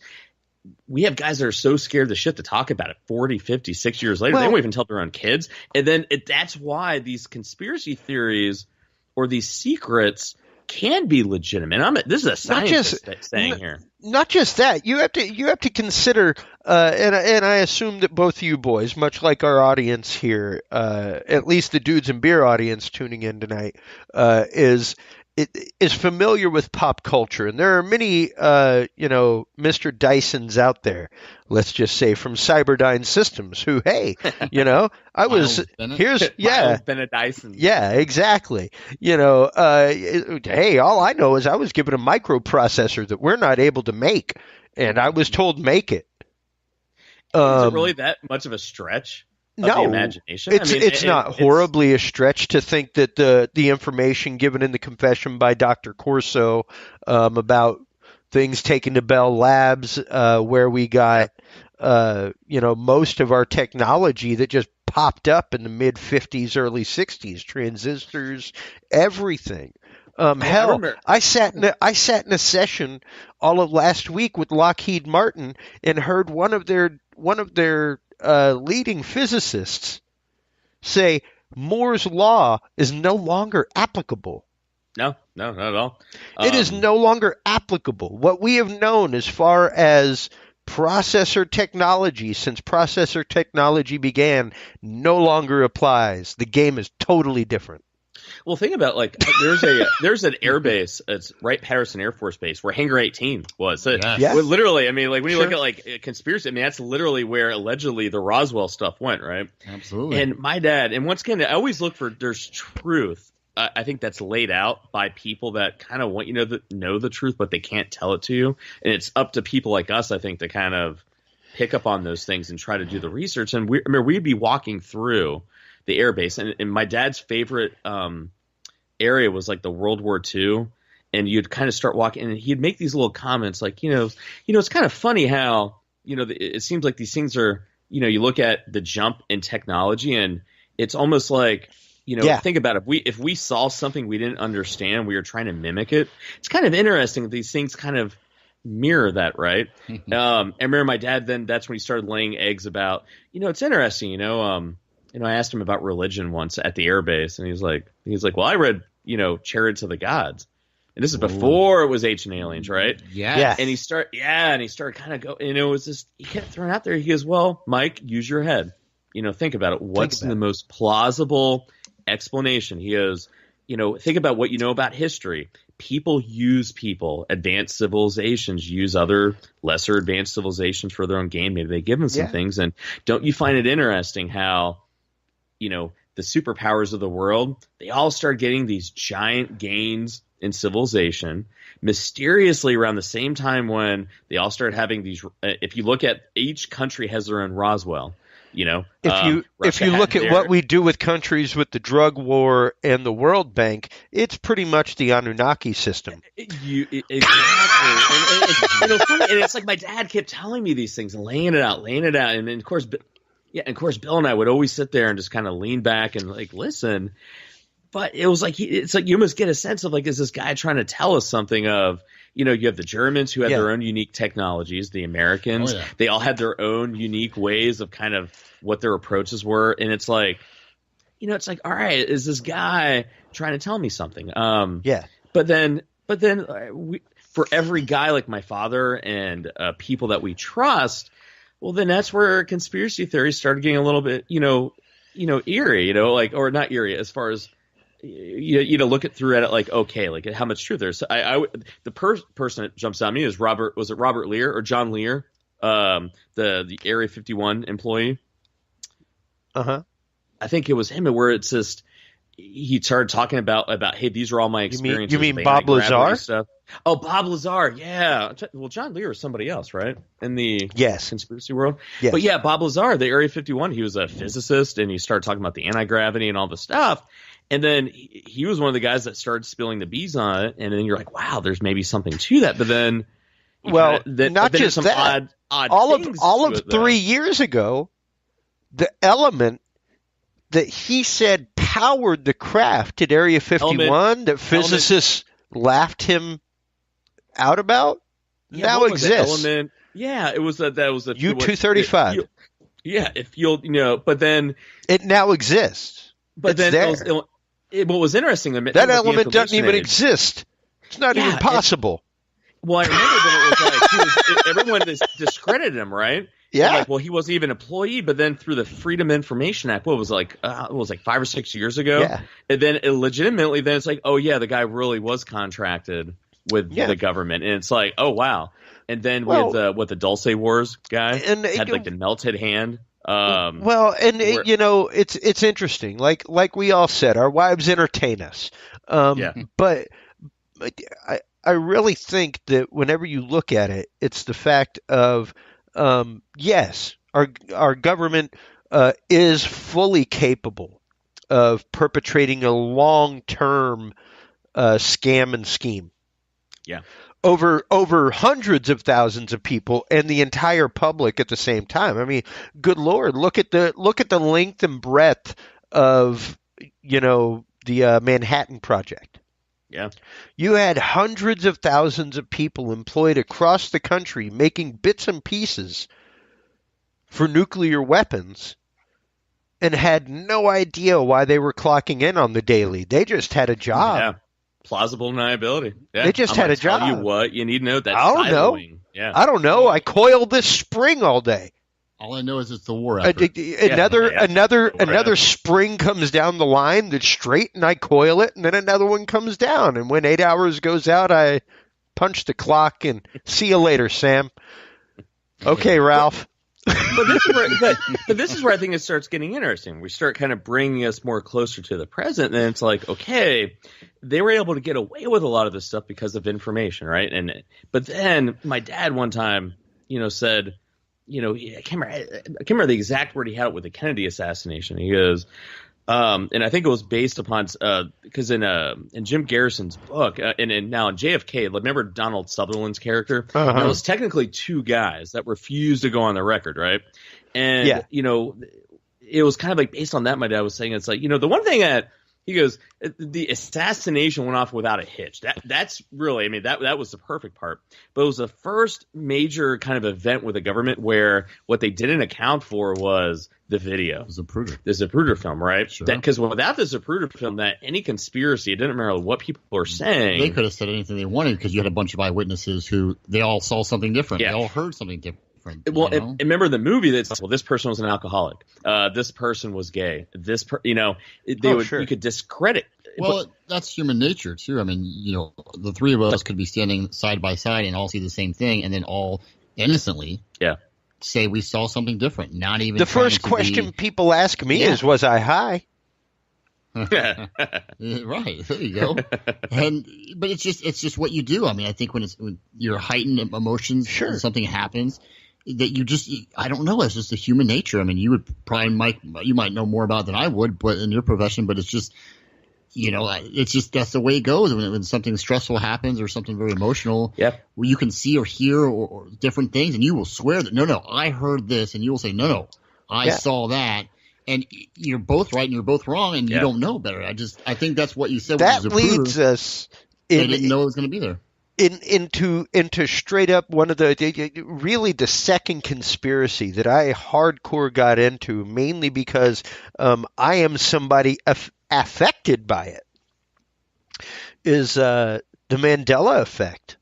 we have guys that are so scared to shit to talk about it 40, 50, 60 years later. They won't even tell their own kids. And then that's why these conspiracy theories or these secrets can be legitimate. This is a scientist saying here. Not just that. You have to consider, and I assume that both of you boys, much like our audience here, at least the Dudes and Beer audience tuning in tonight, is familiar with pop culture, and there are many, Mr. Dysons out there. Let's just say from Cyberdyne Systems, who, hey, I was here's Bennett Dyson. Yeah, exactly. Hey, all I know is I was given a microprocessor that we're not able to make, and I was told make it. Is it really that much of a stretch? The imagination? It's not horribly a stretch to think that the information given in the confession by Dr. Corso about things taken to Bell Labs, where we got most of our technology that just popped up in the mid 50s, early 60s, transistors, everything. I sat in a session all of last week with Lockheed Martin and heard one of their leading physicists say Moore's law is no longer applicable. No, not at all. It is no longer applicable. What we have known as far as processor technology since processor technology began no longer applies. The game is totally different. Well, think about there's an air base. It's right Patterson Air Force Base where Hangar 18 was. So literally, when you look at conspiracy, that's literally where allegedly the Roswell stuff went, right? Absolutely. And my dad, and once again, I always look for there's truth. I think that's laid out by people that kind of want to know the truth, but they can't tell it to you. And it's up to people like us, I think, to kind of pick up on those things and try to do the research. And we'd be walking through the air base, and my dad's favorite area was like the World War II, and you'd kind of start walking, and he'd make these little comments like, it's kind of funny how, it seems like these things are, you look at the jump in technology, and it's almost like, think about it. If we saw something we didn't understand, we were trying to mimic it. It's kind of interesting that these things kind of mirror that, right? I remember my dad, then that's when he started laying eggs about, it's interesting, I asked him about religion once at the airbase, and he's like, well, I read, Chariots of the Gods. And this is before it was Ancient Aliens, right? Yes. And he started kind of go, and it was just, he kept throwing out there. He goes, well, Mike, use your head. Think about it. What's the most plausible explanation? He goes, think about what you know about history. People use people. Advanced civilizations use other lesser advanced civilizations for their own gain. Maybe they give them some things. And don't you find it interesting how, the superpowers of the world, they all start getting these giant gains in civilization mysteriously around the same time when they all start having these. If you look at each country has their own Roswell. If you look at what we do with countries with the drug war and the World Bank, it's pretty much the Anunnaki system. Exactly. And it's like my dad kept telling me these things and laying it out. And then, of course, Bill and I would always sit there and just kind of lean back and listen. But it was like it's like you must get a sense of is this guy trying to tell us something of, you have the Germans who had their own unique technologies, the Americans, they all had their own unique ways of kind of what their approaches were. And it's like, it's like, all right, is this guy trying to tell me something? But then for every guy like my father and people that we trust, well, then that's where conspiracy theories started getting a little bit, eerie, or not eerie as far as, look at through at it okay, how much truth there's. The person that jumps on me is Robert Lear or John Lear, the Area 51 employee. Uh-huh. I think it was him where it's just he started talking about hey, these are all my experiences. You mean Bob Lazar? Stuff. Oh, Bob Lazar, yeah. Well, John Lear is somebody else, right? In the conspiracy world. Yes. But yeah, Bob Lazar, the Area 51, he was a physicist, and he started talking about the anti-gravity and all this stuff. And then he was one of the guys that started spilling the bees on it, and then you're like, wow, there's maybe something to that. But then, not just that. Odd all of 3 years ago, the element that he said powered the craft at Area 51 that physicists laughed him out about now exists. It was that was the U-235. If you'll but then it now exists. But it's then there. What was interesting that element doesn't even exist. It's not even possible. Well, I remember that it was everyone discredited him, right? Yeah. Well, he wasn't even an employee, but then through the Freedom Information Act, it was like 5 or 6 years ago. Yeah. And then legitimately, then it's like, oh yeah, the guy really was contracted with the government, and it's like, oh wow. And then with the Dulce Wars guy had the melted hand. It's interesting. Like we all said, our wives entertain us. But I really think that whenever you look at it, it's the fact of yes, our government is fully capable of perpetrating a long-term scam and scheme. Yeah. Over hundreds of thousands of people and the entire public at the same time. I mean, good Lord, look at the length and breadth of the Manhattan Project. Yeah. You had hundreds of thousands of people employed across the country making bits and pieces for nuclear weapons and had no idea why they were clocking in on the daily. They just had a job. Yeah. Plausible deniability. Yeah. They just had a job. Tell you what you need to know. That's I don't know. Yeah. I don't know. I coil this spring all day. All I know is it's the war effort. Another spring comes down the line that's straight, and I coil it, and then another one comes down. And when 8 hours goes out, I punch the clock and see you later, Sam. Okay, Ralph. But this is where I think it starts getting interesting. We start kind of bringing us more closer to the present, and it's like, okay, they were able to get away with a lot of this stuff because of information, right? But then my dad one time, said, I can't remember the exact word he had with the Kennedy assassination. He goes, and I think it was based upon because in Jim Garrison's book and now in JFK, remember Donald Sutherland's character? Uh-huh. There was technically two guys that refused to go on the record, right? And it was kind of like based on that. My dad was saying it's like the one thing that He goes, the assassination went off without a hitch. That's really, I mean, that was the perfect part. But it was the first major kind of event with the government where what they didn't account for was the video. Zapruder. The Zapruder film, right? Sure. Because without the Zapruder film, that any conspiracy, it didn't matter what people were saying. They could have said anything they wanted because you had a bunch of eyewitnesses who they all saw something different. Yeah. They all heard something different. Well, and remember the movie that's, well, this person was an alcoholic. This person was gay. Sure. You could discredit. Well, that's human nature too. I mean, the three of us could be standing side by side and all see the same thing, and then all innocently say we saw something different. Not even the first question people ask me is, "Was I high?" Yeah. Right. There you go. But it's just what you do. I mean, I think when you're heightened emotions, and something happens. That I don't know. It's just a human nature. I mean, you might know more about it than I would, but in your profession. But it's just, it's just that's the way it goes when something stressful happens or something very emotional. Yeah. Where you can see or hear or different things, and you will swear that no, I heard this, and you will say no, I saw that, and you're both right and you're both wrong, and you don't know better. I think that's what you said. That leads us. They didn't know it was going to be there. Into straight up one of the second conspiracy that I hardcore got into, mainly because I am somebody affected by it, is the Mandela effect.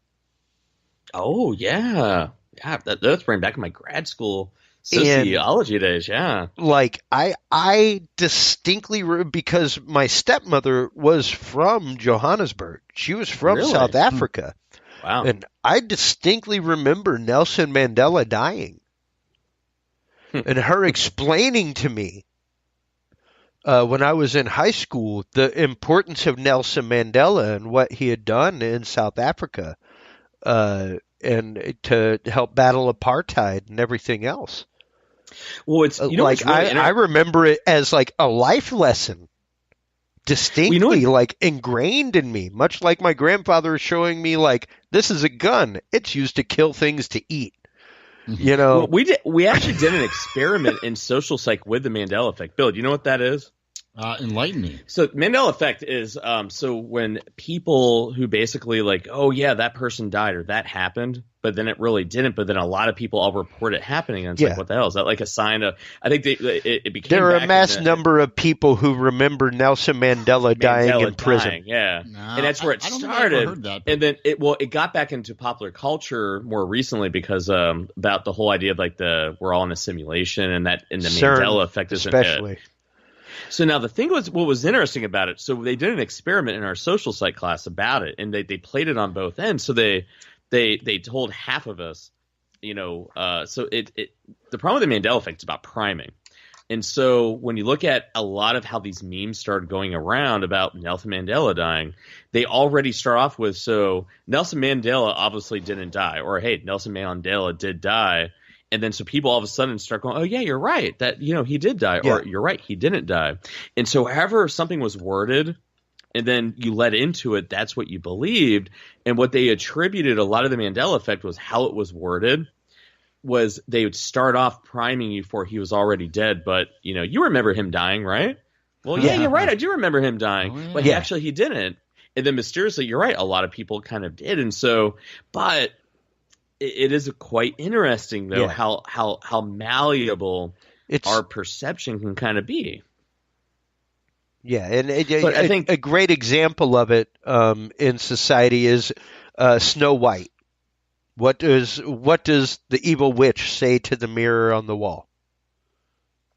Oh yeah, that's bringing back my grad school sociology days. Yeah, like I distinctly because my stepmother was from Johannesburg. She was from South Africa. Wow. And I distinctly remember Nelson Mandela dying and her explaining to me when I was in high school the importance of Nelson Mandela and what he had done in South Africa and to help battle apartheid and everything else. Well, it's like I remember it as like a life lesson. Distinctly, like ingrained in me, much like my grandfather is showing me, like, this is a gun. It's used to kill things to eat. Well, we actually did an experiment in social psych with the Mandela effect. Bill, do you know what that is? Enlighten me. So Mandela effect is so when people who basically like, oh yeah, that person died or that happened, but then it really didn't. But then a lot of people all report it happening, and it's like, what the hell is that? Like a sign of? I think it became. There are a mass number of people who remember Nelson Mandela dying in prison. Yeah, and that's where it started. Heard that, and then it got back into popular culture more recently because about the whole idea of like we're all in a simulation, and the Mandela effect isn't especially. It. So now the thing was, what was interesting about it, so they did an experiment in our social psych class about it, and they played it on both ends. So they told half of us, so the problem with the Mandela effect is about priming. And so when you look at a lot of how these memes started going around about Nelson Mandela dying, they already start off with, so Nelson Mandela obviously didn't die, or hey, Nelson Mandela did die. And then so people all of a sudden start going, oh, yeah, you're right, that, he did die, or you're right, he didn't die. And so however something was worded, and then you let into it, that's what you believed. And what they attributed a lot of the Mandela effect was how it was worded, was they would start off priming you for he was already dead, but, you remember him dying, right? Well, yeah, you're right, I do remember him dying, but actually he didn't. And then mysteriously, you're right, a lot of people kind of did. And so, but it is quite interesting, though, how malleable our perception can kind of be. Yeah, and I think a great example of it in society is Snow White. What does the evil witch say to the mirror on the wall?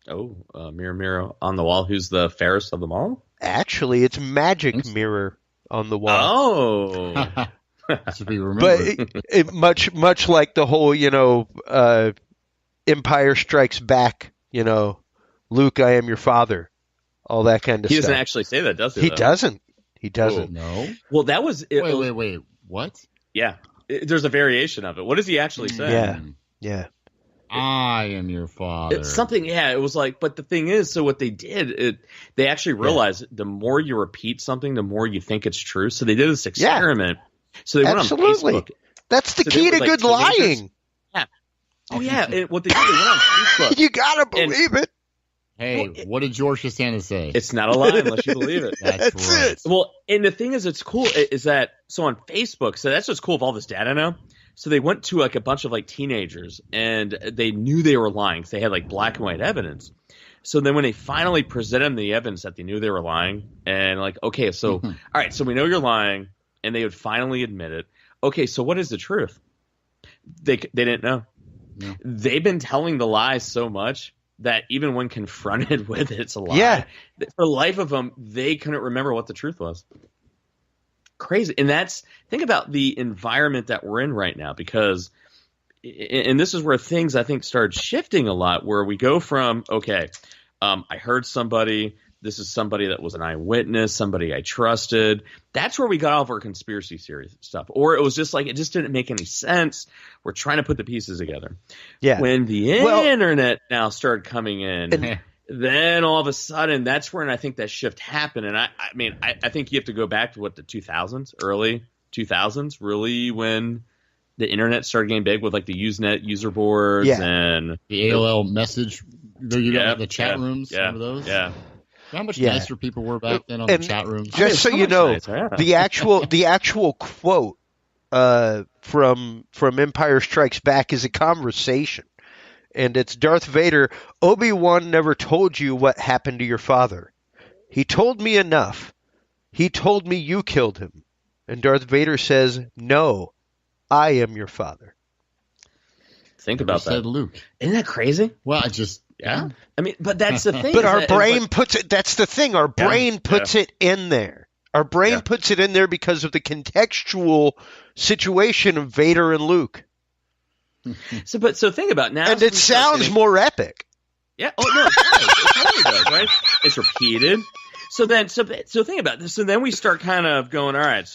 Oh, mirror, mirror on the wall, who's the fairest of them all? Actually, it's magic mirror on the wall. Oh. But much like the whole, Empire Strikes Back, Luke, I am your father, all that kind of stuff. He doesn't actually say that, does he? He doesn't. He doesn't. No. Well, that was. Wait. What? Yeah. There's a variation of it. What does he actually say? Yeah. I am your father. It's something, it was like, but the thing is, so what they did, they actually realized the more you repeat something, the more you think it's true. So they did this experiment. So they went on Facebook. That's the key to good lying. Yeah. Oh, yeah. And what they did, they went on Facebook. You got to believe it. Hey, what did George Costanza say? It's not a lie unless you believe it. That's right. it. Well, and the thing is, it's cool is that so on Facebook. So that's what's cool of all this data now. So they went to like a bunch of like teenagers, and they knew they were lying because they had like black and white evidence. So then when they finally presented them the evidence that they knew they were lying, and like, okay, so all right, so we know you're lying, and they would finally admit it. Okay, so what is the truth? They didn't know. No. They've been telling the lie so much that even when confronted with it, it's a lie. Yeah. For the life of them, they couldn't remember what the truth was. Crazy. And think about the environment that we're in right now, because, and this is where things I think start shifting a lot, where we go from, okay, I heard somebody, this is somebody that was an eyewitness, somebody I trusted. That's where we got all of our conspiracy theory stuff. Or it was just like, it just didn't make any sense. We're trying to put the pieces together. Yeah. When the internet now started coming in, then all of a sudden, that's when I think that shift happened. And I mean, I think you have to go back to what, the 2000s, early 2000s, really, when the internet started getting big with like the Usenet user boards and the AOL message, the chat rooms, some of those. Yeah. How much nicer people were back then on the chat rooms. Just so you know, the actual quote from Empire Strikes Back is a conversation, and it's Darth Vader. Obi-Wan never told you what happened to your father. He told me enough. He told me you killed him. And Darth Vader says, "No, I am your father." Think about that. Said Luke. Isn't that crazy? Well, I just. Yeah. I mean, but that's the thing. But our brain puts it, that's the thing, our brain puts it in there. Our brain puts it in there because of the contextual situation of Vader and Luke. So think about now. And it sounds more epic. Yeah. Oh, no, it does. It totally does, right? It's repeated. So think about this. So then we start kind of going, all right,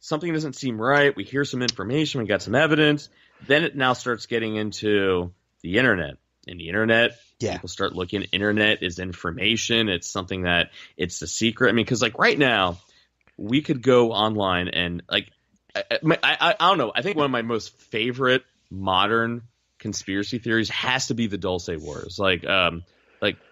something doesn't seem right. We hear some information. We got some evidence. Then it now starts getting into the internet. And the internet, people start looking. Internet is information. It's something that it's the secret. I mean, because like right now, we could go online and like, I don't know. I think one of my most favorite modern conspiracy theories has to be the Dulce Wars. Like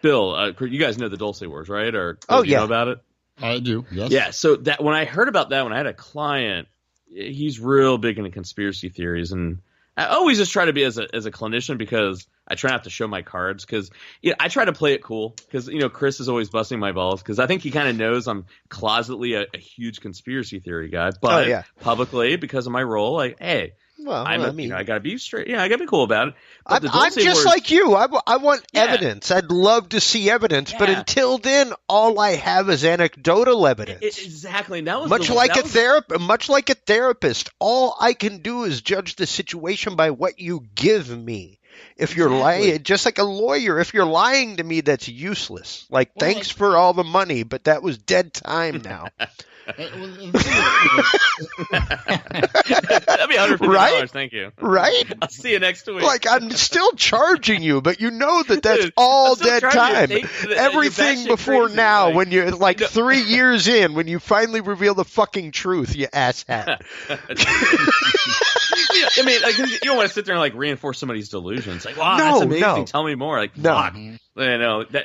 Bill, you guys know the Dulce Wars, right? Or do you know about it? I do. Yes. Yeah. So that when I heard about that, when I had a client, he's real big into conspiracy theories, and I always just try to be as a clinician, because I try not to show my cards, because I try to play it cool, because Chris is always busting my balls, because I think he kind of knows I'm closetly a huge conspiracity theory guy, but publicly, because of my role, like, hey, well, I got to be straight. Yeah, I got to be cool about it. I'm just like you. I want evidence. I'd love to see evidence, but until then, all I have is anecdotal evidence. Exactly. Much like a therapist, all I can do is judge the situation by what you give me. If you're lying, just like a lawyer, if you're lying to me, that's useless. Like, thanks for all the money, but that was dead time now. That'd be $150. Right? Thank you. Right? I'll see you next week. Like, I'm still charging you, but you know that's all dead time. Everything before now, when you're like 3 years in, when you finally reveal the fucking truth, you asshat. I mean, like, you don't want to sit there and like reinforce somebody's delusions. Like, wow, that's amazing. No. Tell me more. Like, fuck. That's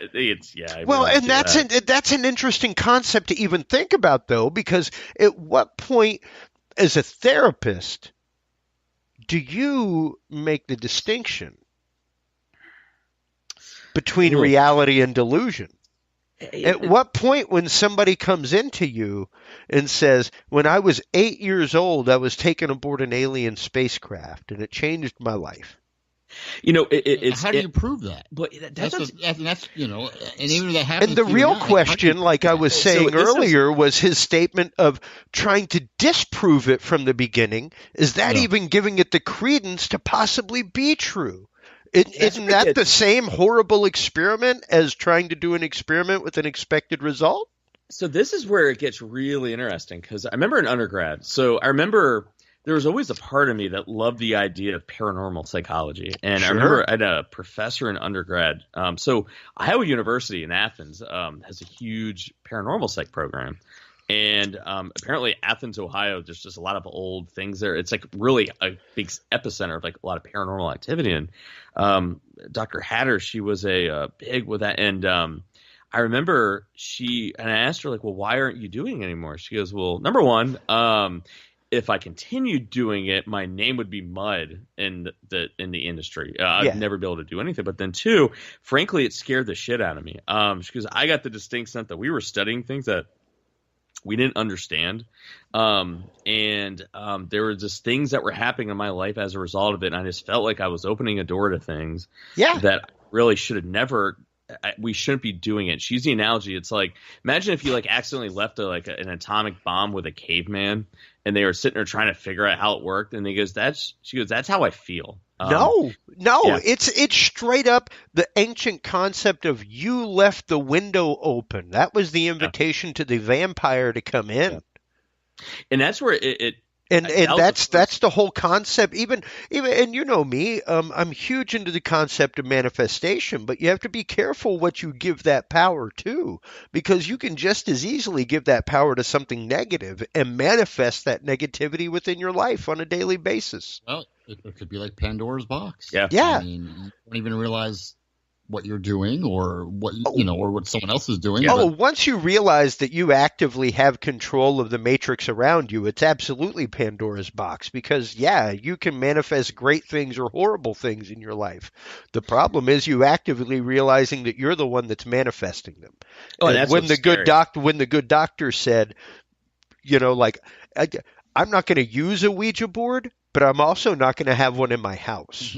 an interesting concept to even think about, though, because at what point, as a therapist, do you make the distinction between reality and delusion? At what point, when somebody comes into you and says, when I was 8 years old, I was taken aboard an alien spacecraft and it changed my life? How do you prove that? But that's and even if that happens. And the real question, like I was saying earlier, was his statement of trying to disprove it from the beginning. Is that even giving it the credence to possibly be true? Isn't that the same horrible experiment as trying to do an experiment with an expected result? So this is where it gets really interesting, because I remember in undergrad. So I remember there was always a part of me that loved the idea of paranormal psychology. And I remember I had a professor in undergrad. So Iowa University in Athens has a huge paranormal psych program. And apparently Athens, Ohio, there's just a lot of old things there. It's like really a big epicenter of like a lot of paranormal activity. And Dr. Hatter, she was a big with that. And I remember and I asked her like, well, why aren't you doing it anymore? She goes, well, number one, if I continued doing it, my name would be mud in the industry. I'd never be able to do anything. But then two, frankly, it scared the shit out of me. She goes, I got the distinct sense that we were studying things that we didn't understand. And there were just things that were happening in my life as a result of it. And I just felt like I was opening a door to things that really should have never we shouldn't be doing it. She used the analogy. It's like, imagine if you like accidentally left an atomic bomb with a caveman and they were sitting there trying to figure out how it worked. And she goes, that's how I feel. No, it's straight up the ancient concept of you left the window open. That was the invitation to the vampire to come in. Yeah. And that's where it And that's the whole concept. Even and you know me, I'm huge into the concept of manifestation, but you have to be careful what you give that power to, because you can just as easily give that power to something negative and manifest that negativity within your life on a daily basis. Well, it could be like Pandora's box. Yeah. I mean, you don't even realize what you're doing or what or what someone else is doing. Once you realize that you actively have control of the matrix around you, it's absolutely Pandora's box, because you can manifest great things or horrible things in your life. The problem is you actively realizing that you're the one that's manifesting them. Oh, and that's when the good doctor said, I'm not going to use a Ouija board, but I'm also not going to have one in my house.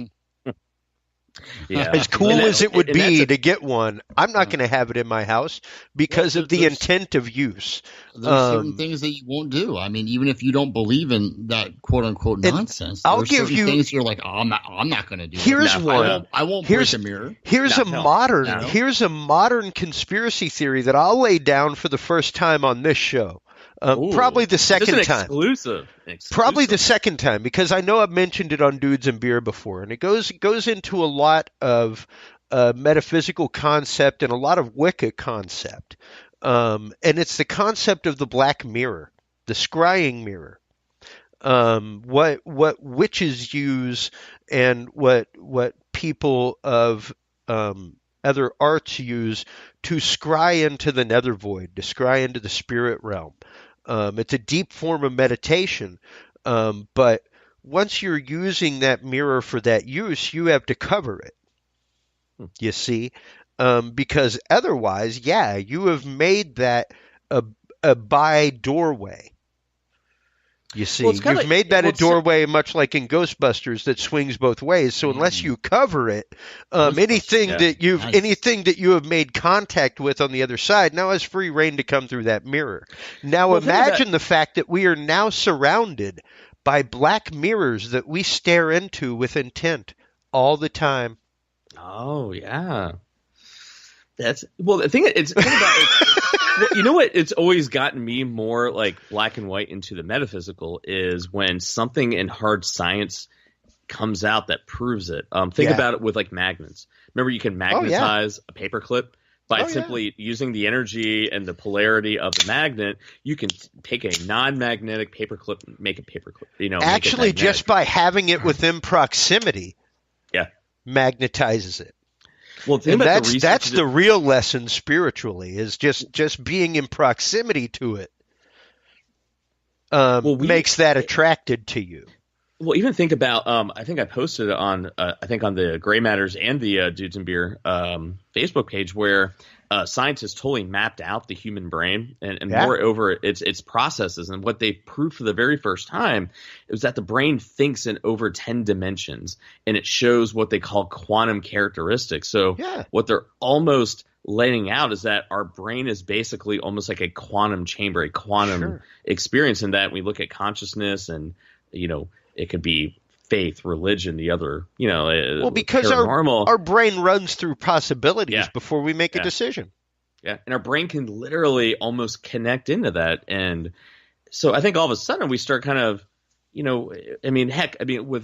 Yeah. As cool as it would be to get one, I'm not going to have it in my house because of the intent of use. There's certain things that you won't do. I mean, even if you don't believe in that quote unquote nonsense, I'll give you things you're like, I'm not going to do. Here's one. I won't break a mirror. Here's a modern conspiracy theory that I'll lay down for the first time on this show. Probably the second time. Exclusive. Probably the second time, because I know I've mentioned it on Dudes and Beer before, and it goes into a lot of metaphysical concept and a lot of Wicca concept, and it's the concept of the black mirror, the scrying mirror. What witches use and what people of other arts use to scry into the nether void, to scry into the spirit realm. It's a deep form of meditation, but once you're using that mirror for that use, you have to cover it, you see, because otherwise, you have made that a by doorway. You see, you've made that a doorway, much like in Ghostbusters, that swings both ways. So unless you cover it, anything that you have made contact with on the other side now has free reign to come through that mirror. Now imagine the fact that we are now surrounded by black mirrors that we stare into with intent all the time. Oh yeah, the thing about well, you know what? It's always gotten me more like black and white into the metaphysical is when something in hard science comes out that proves it. Think about it with like magnets. Remember, you can magnetize a paperclip by simply using the energy and the polarity of the magnet. You can take a non-magnetic paperclip and make a paperclip. Actually, just by having it within proximity, magnetizes it. Well, that's the real lesson spiritually, is just being in proximity to it makes that attracted to you. Well, even think about I think I posted on on the Gray Matters and the Dudes and Beer Facebook page where scientists totally mapped out the human brain and moreover its processes, and what they proved for the very first time is that the brain thinks in over 10 dimensions, and it shows what they call quantum characteristics. So what they're almost laying out is that our brain is basically almost like a quantum chamber, a quantum experience, in that we look at consciousness and it could be faith, religion, the other, because our brain runs through possibilities before we make a decision. Yeah. And our brain can literally almost connect into that. And so I think all of a sudden we start kind of, with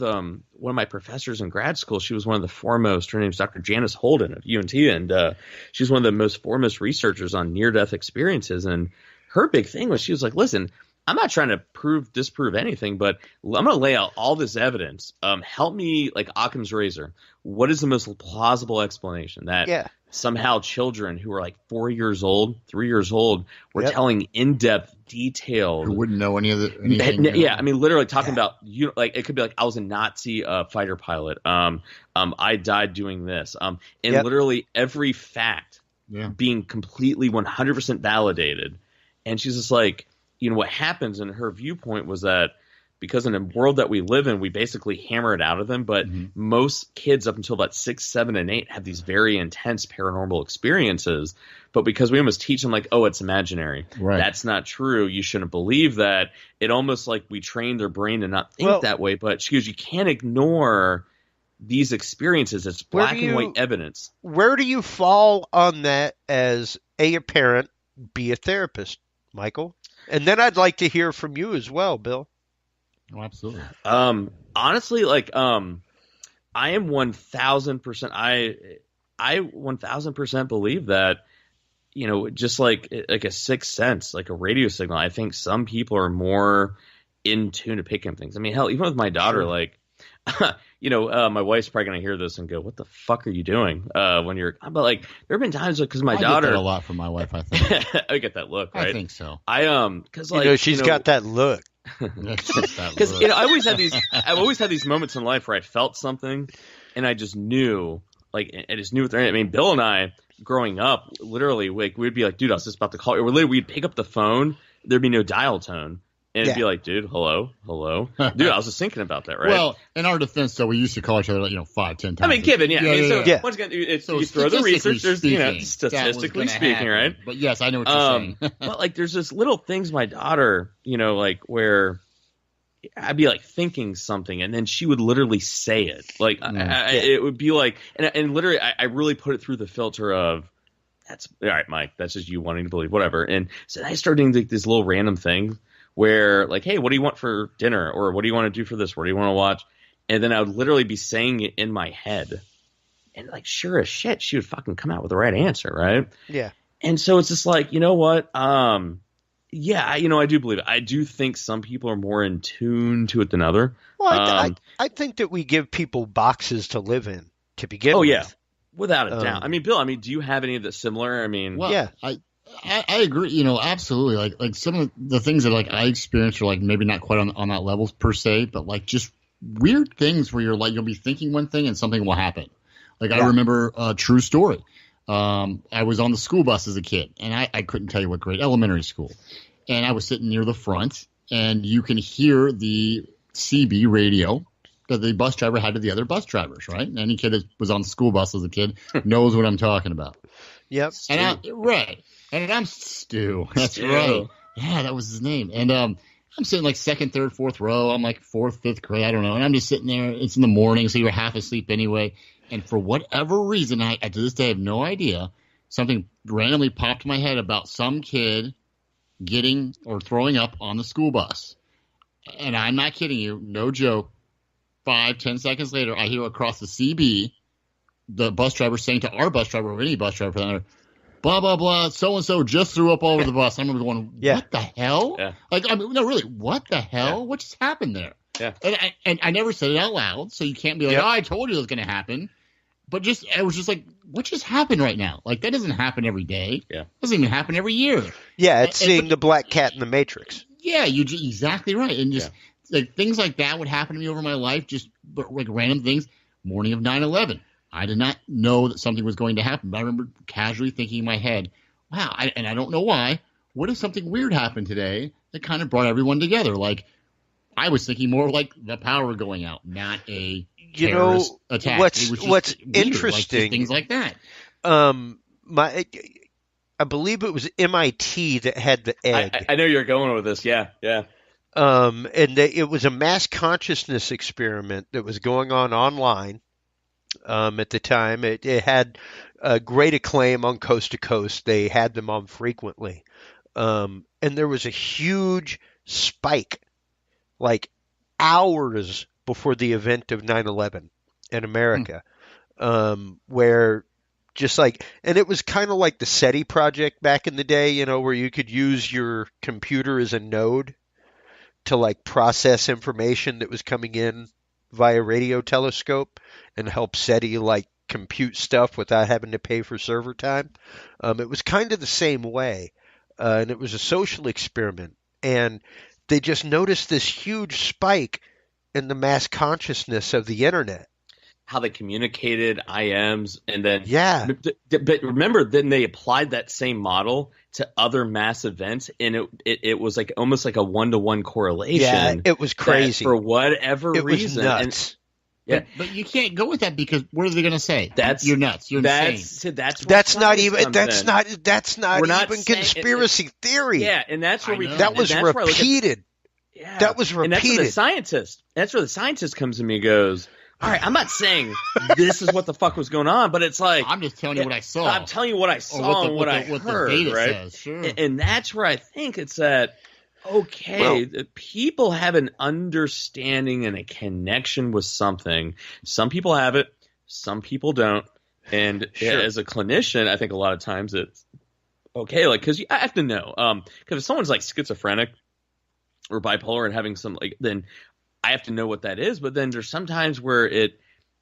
one of my professors in grad school, she was one of the foremost, her name's Dr. Janice Holden of UNT. And she's one of the most foremost researchers on near-death experiences. And her big thing was she was like, listen, I'm not trying to disprove anything, but I'm going to lay out all this evidence. Help me, like Occam's razor. What is the most plausible explanation that somehow children who are like 4 years old, 3 years old, were telling in-depth, detailed. Who wouldn't know anything. Yeah, I mean, literally talking about like it could be like I was a Nazi fighter pilot. I died doing this. And literally every fact being completely 100% validated. And she's just like, what happens in her viewpoint was that because in the world that we live in, we basically hammer it out of them. But most kids up until about 6, 7, and 8 have these very intense paranormal experiences. But because we almost teach them like, oh, it's imaginary. Right. That's not true. You shouldn't believe that. It almost like we train their brain to not think that way. But she goes, you can't ignore these experiences. It's black and white evidence. Where do you fall on that as a parent, be a therapist, Michael? And then I'd like to hear from you as well, Bill. Oh, absolutely. Honestly, like, I am 1,000%. I 1,000% believe that, just like a sixth sense, like a radio signal. I think some people are more in tune to picking up things. I mean, hell, even with my daughter, like, my wife's probably gonna hear this and go, "What the fuck are you doing?" When you're, but like, there have been times because my daughter, I get that a lot from my wife. I think I get that look. Right? I think so. Because like she's got that look. Because I've always had these moments in life where I felt something, and I just knew, like, I just knew. I mean, Bill and I, growing up, literally, like, we'd be like, "Dude, I was just about to call you." Or literally, we'd pick up the phone. There'd be no dial tone. And it'd be like, dude, hello. Dude, I was just thinking about that, right? Well, in our defense, though, we used to call each other, 5, 10 times. I mean, given, what's going to do? You throw the research, there's, statistically speaking, right? But yes, I know what you're saying. But, like, there's just little things my daughter, like, where I'd be, like, thinking something, and then she would literally say it. Like, it would be like, and literally, I really put it through the filter of, that's, all right, Mike, that's just you wanting to believe, whatever. And so I started doing, like, this little random thing where, like, hey, what do you want for dinner? Or what do you want to do for this? What do you want to watch? And then I would literally be saying it in my head. And, like, sure as shit, she would fucking come out with the right answer, right? Yeah. And so it's just like, you know what? I do believe it. I do think some people are more in tune to it than other. Well, I think that we give people boxes to live in to begin with. Oh, yeah. Without a doubt. I mean, Bill, do you have any of that similar? I mean, well, yeah. I agree, absolutely. Like some of the things that like I experienced are like maybe not quite on that level per se, but like just weird things where you're like, you'll be thinking one thing and something will happen. Like I remember a true story. I was on the school bus as a kid and I couldn't tell you what grade, elementary school. And I was sitting near the front and you can hear the CB radio that the bus driver had to the other bus drivers, right? And any kid that was on the school bus as a kid knows what I'm talking about. Yep. And I'm Stu. That's right. Yeah, that was his name. And I'm sitting like second, third, fourth row. I'm like fourth, fifth grade. I don't know. And I'm just sitting there. It's in the morning, so you're half asleep anyway. And for whatever reason, I to this day have no idea, something randomly popped in my head about some kid getting or throwing up on the school bus. And I'm not kidding you. No joke. 5-10 seconds later, I hear across the CB the bus driver saying to our bus driver or any bus driver for that matter, blah, blah, blah, so-and-so just threw up all over the bus. I remember going, what the hell? Yeah. Like, I mean, no, really, what the hell? Yeah. What just happened there? Yeah. And I never said it out loud, so you can't be like, oh, I told you it was going to happen. But I was just like, what just happened right now? Like, that doesn't happen every day. Yeah. It doesn't even happen every year. Yeah, it's seeing the black cat in the Matrix. Yeah, exactly right. And just like things like that would happen to me over my life, just like random things. Morning of 9/11. I did not know that something was going to happen, but I remember casually thinking in my head, wow, and I don't know why, what if something weird happened today that kind of brought everyone together? Like, I was thinking more like the power going out, not a terrorist attack. What's weird, interesting, like things like that. I believe it was MIT that had the egg. I know you're going with this, yeah. And it was a mass consciousness experiment that was going on online. At the time, it had great acclaim on Coast to Coast. They had them on frequently. And there was a huge spike, like hours before the event of 9/11 in America, where Just like, and it was kind of like the SETI project back in the day, you know, where you could use your computer as a node to like process information that was coming in via radio telescope and help SETI like compute stuff without having to pay for server time. It was kind of the same way, and it was a social experiment. And they just noticed this huge spike in the mass consciousness of the internet. How they communicated IMs, and then but remember, then they applied that same model to other mass events, and it was like almost like a 1-to-1 correlation. Yeah, it was crazy for whatever reason. It was nuts. But you can't go with that because what are they going to say? You're nuts. You're insane. That's not even conspiracy theory. Yeah, and that's where that was repeated. That was repeated. And that's where the scientist comes to me and goes, all right, I'm not saying this is what the fuck was going on, but it's like I'm just telling you what I saw. I'm telling you what I saw and what I heard, the data right? says, sure. And that's where I think it's that. Okay, people have an understanding and a connection with something. Some people have it, some people don't. And as a clinician, I think a lot of times it's okay, like because I have to know, because if someone's like schizophrenic or bipolar and having some then I have to know what that is. But then there's sometimes where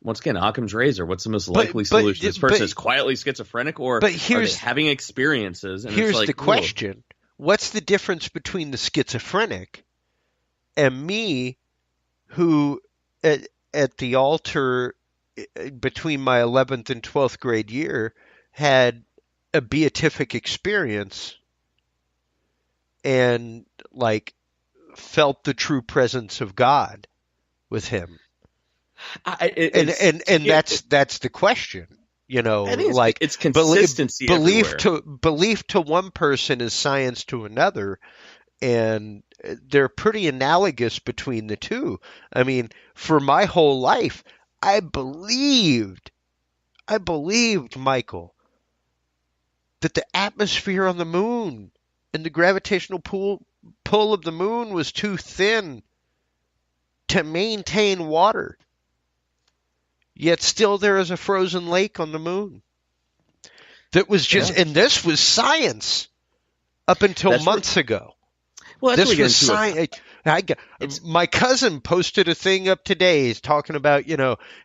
once again, Occam's razor. What's the most likely solution? This person is quietly schizophrenic, or are they having experiences? And here's it's like, the question. What's the difference between the schizophrenic and me, who at the altar between my 11th and 12th grade year had a beatific experience and like felt the true presence of God with him? That's the question. You know, like it's consistency. Belief to one person is science to another, and they're pretty analogous between the two. I mean, for my whole life, I believed, Michael, that the atmosphere on the moon and the gravitational pull of the moon was too thin to maintain water. Yet still there is a frozen lake on the moon. That was and this was science up until months ago. Well, this was science. My cousin posted a thing up today. He's talking about,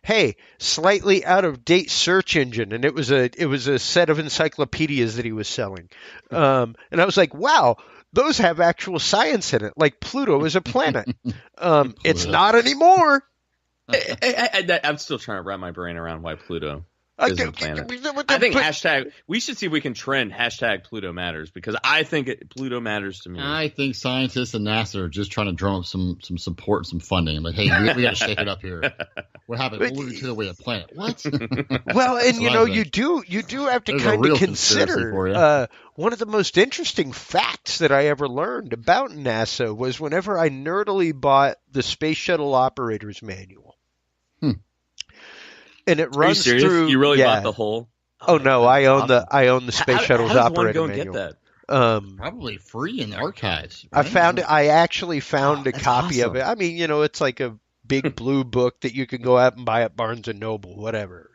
hey, slightly out of date search engine, and it was a set of encyclopedias that he was selling. And I was like, wow, those have actual science in it. Like Pluto is a planet. It's not anymore. I'm still trying to wrap my brain around why Pluto isn't a planet. I think we should see if we can trend hashtag Pluto matters, because I think Pluto matters to me. I think scientists and NASA are just trying to drum up some support and some funding. I'm like, hey, we got to shake it up here. What happened? We'll move to the way of planet. What? Well, and you do have to kind of consider one of the most interesting facts that I ever learned about NASA was whenever I nerdily bought the Space Shuttle Operator's Manual. And it runs through. You really bought the whole? Oh no, I own the Space Shuttle's operator manual. Get that? Probably free in the archives. Right? I found it. I actually found a copy of it. I mean, it's like a big blue book that you can go out and buy at Barnes and Noble, whatever,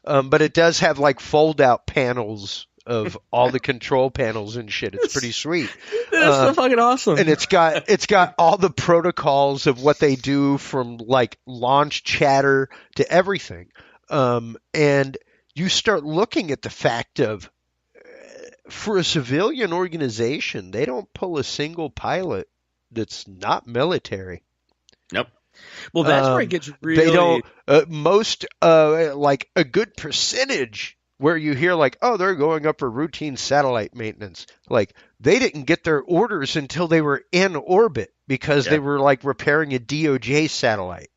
But it does have like fold out panels of all the control panels and shit. It's pretty sweet. That's so fucking awesome. And it's got all the protocols of what they do from like launch chatter to everything. And you start looking at the fact of for a civilian organization, they don't pull a single pilot that's not military. Nope. Well, that's where it gets really. They don't. Like a good percentage. Where you hear like, oh, they're going up for routine satellite maintenance. Like they didn't get their orders until they were in orbit because they were like repairing a DOJ satellite.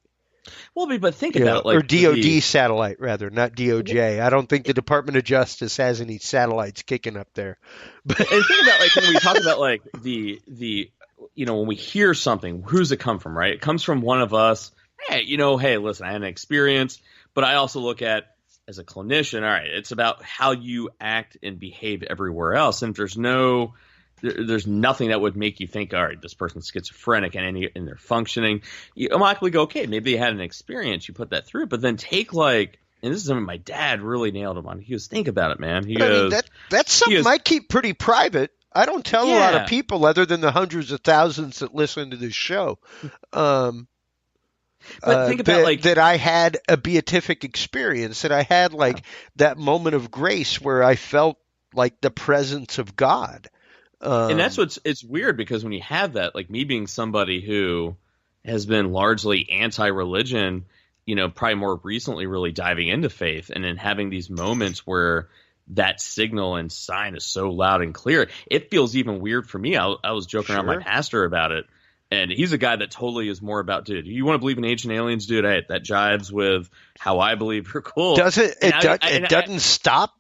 Well, but think about it, or DOD satellite rather, not DOJ. I don't think the Department of Justice has any satellites kicking up there. And think about like when we talk about like the when we hear something, who's it come from, right? It comes from one of us. Hey, hey, listen, I had an experience, but I also look at. As a clinician, all right, it's about how you act and behave everywhere else. And if there's nothing that would make you think, all right, this person's schizophrenic and they're functioning, you automatically go, okay, maybe they had an experience. You put that through, but then take like and this is something my dad really nailed him on. He goes, think about it, man. He But goes, that's something I keep pretty private. I don't tell a lot Yeah. of people other than the hundreds of thousands that listen to this show. But think about that I had a beatific experience, that I had that moment of grace where I felt like the presence of God. And that's it's weird, because when you have that, like me being somebody who has been largely anti-religion, probably more recently really diving into faith, and then having these moments where that signal and sign is so loud and clear, it feels even weird for me. I was joking around with my pastor about it. And he's a guy that totally is more about, dude, you want to believe in ancient aliens, dude? Hey, that jives with how I believe you're cool. Does it? It doesn't stop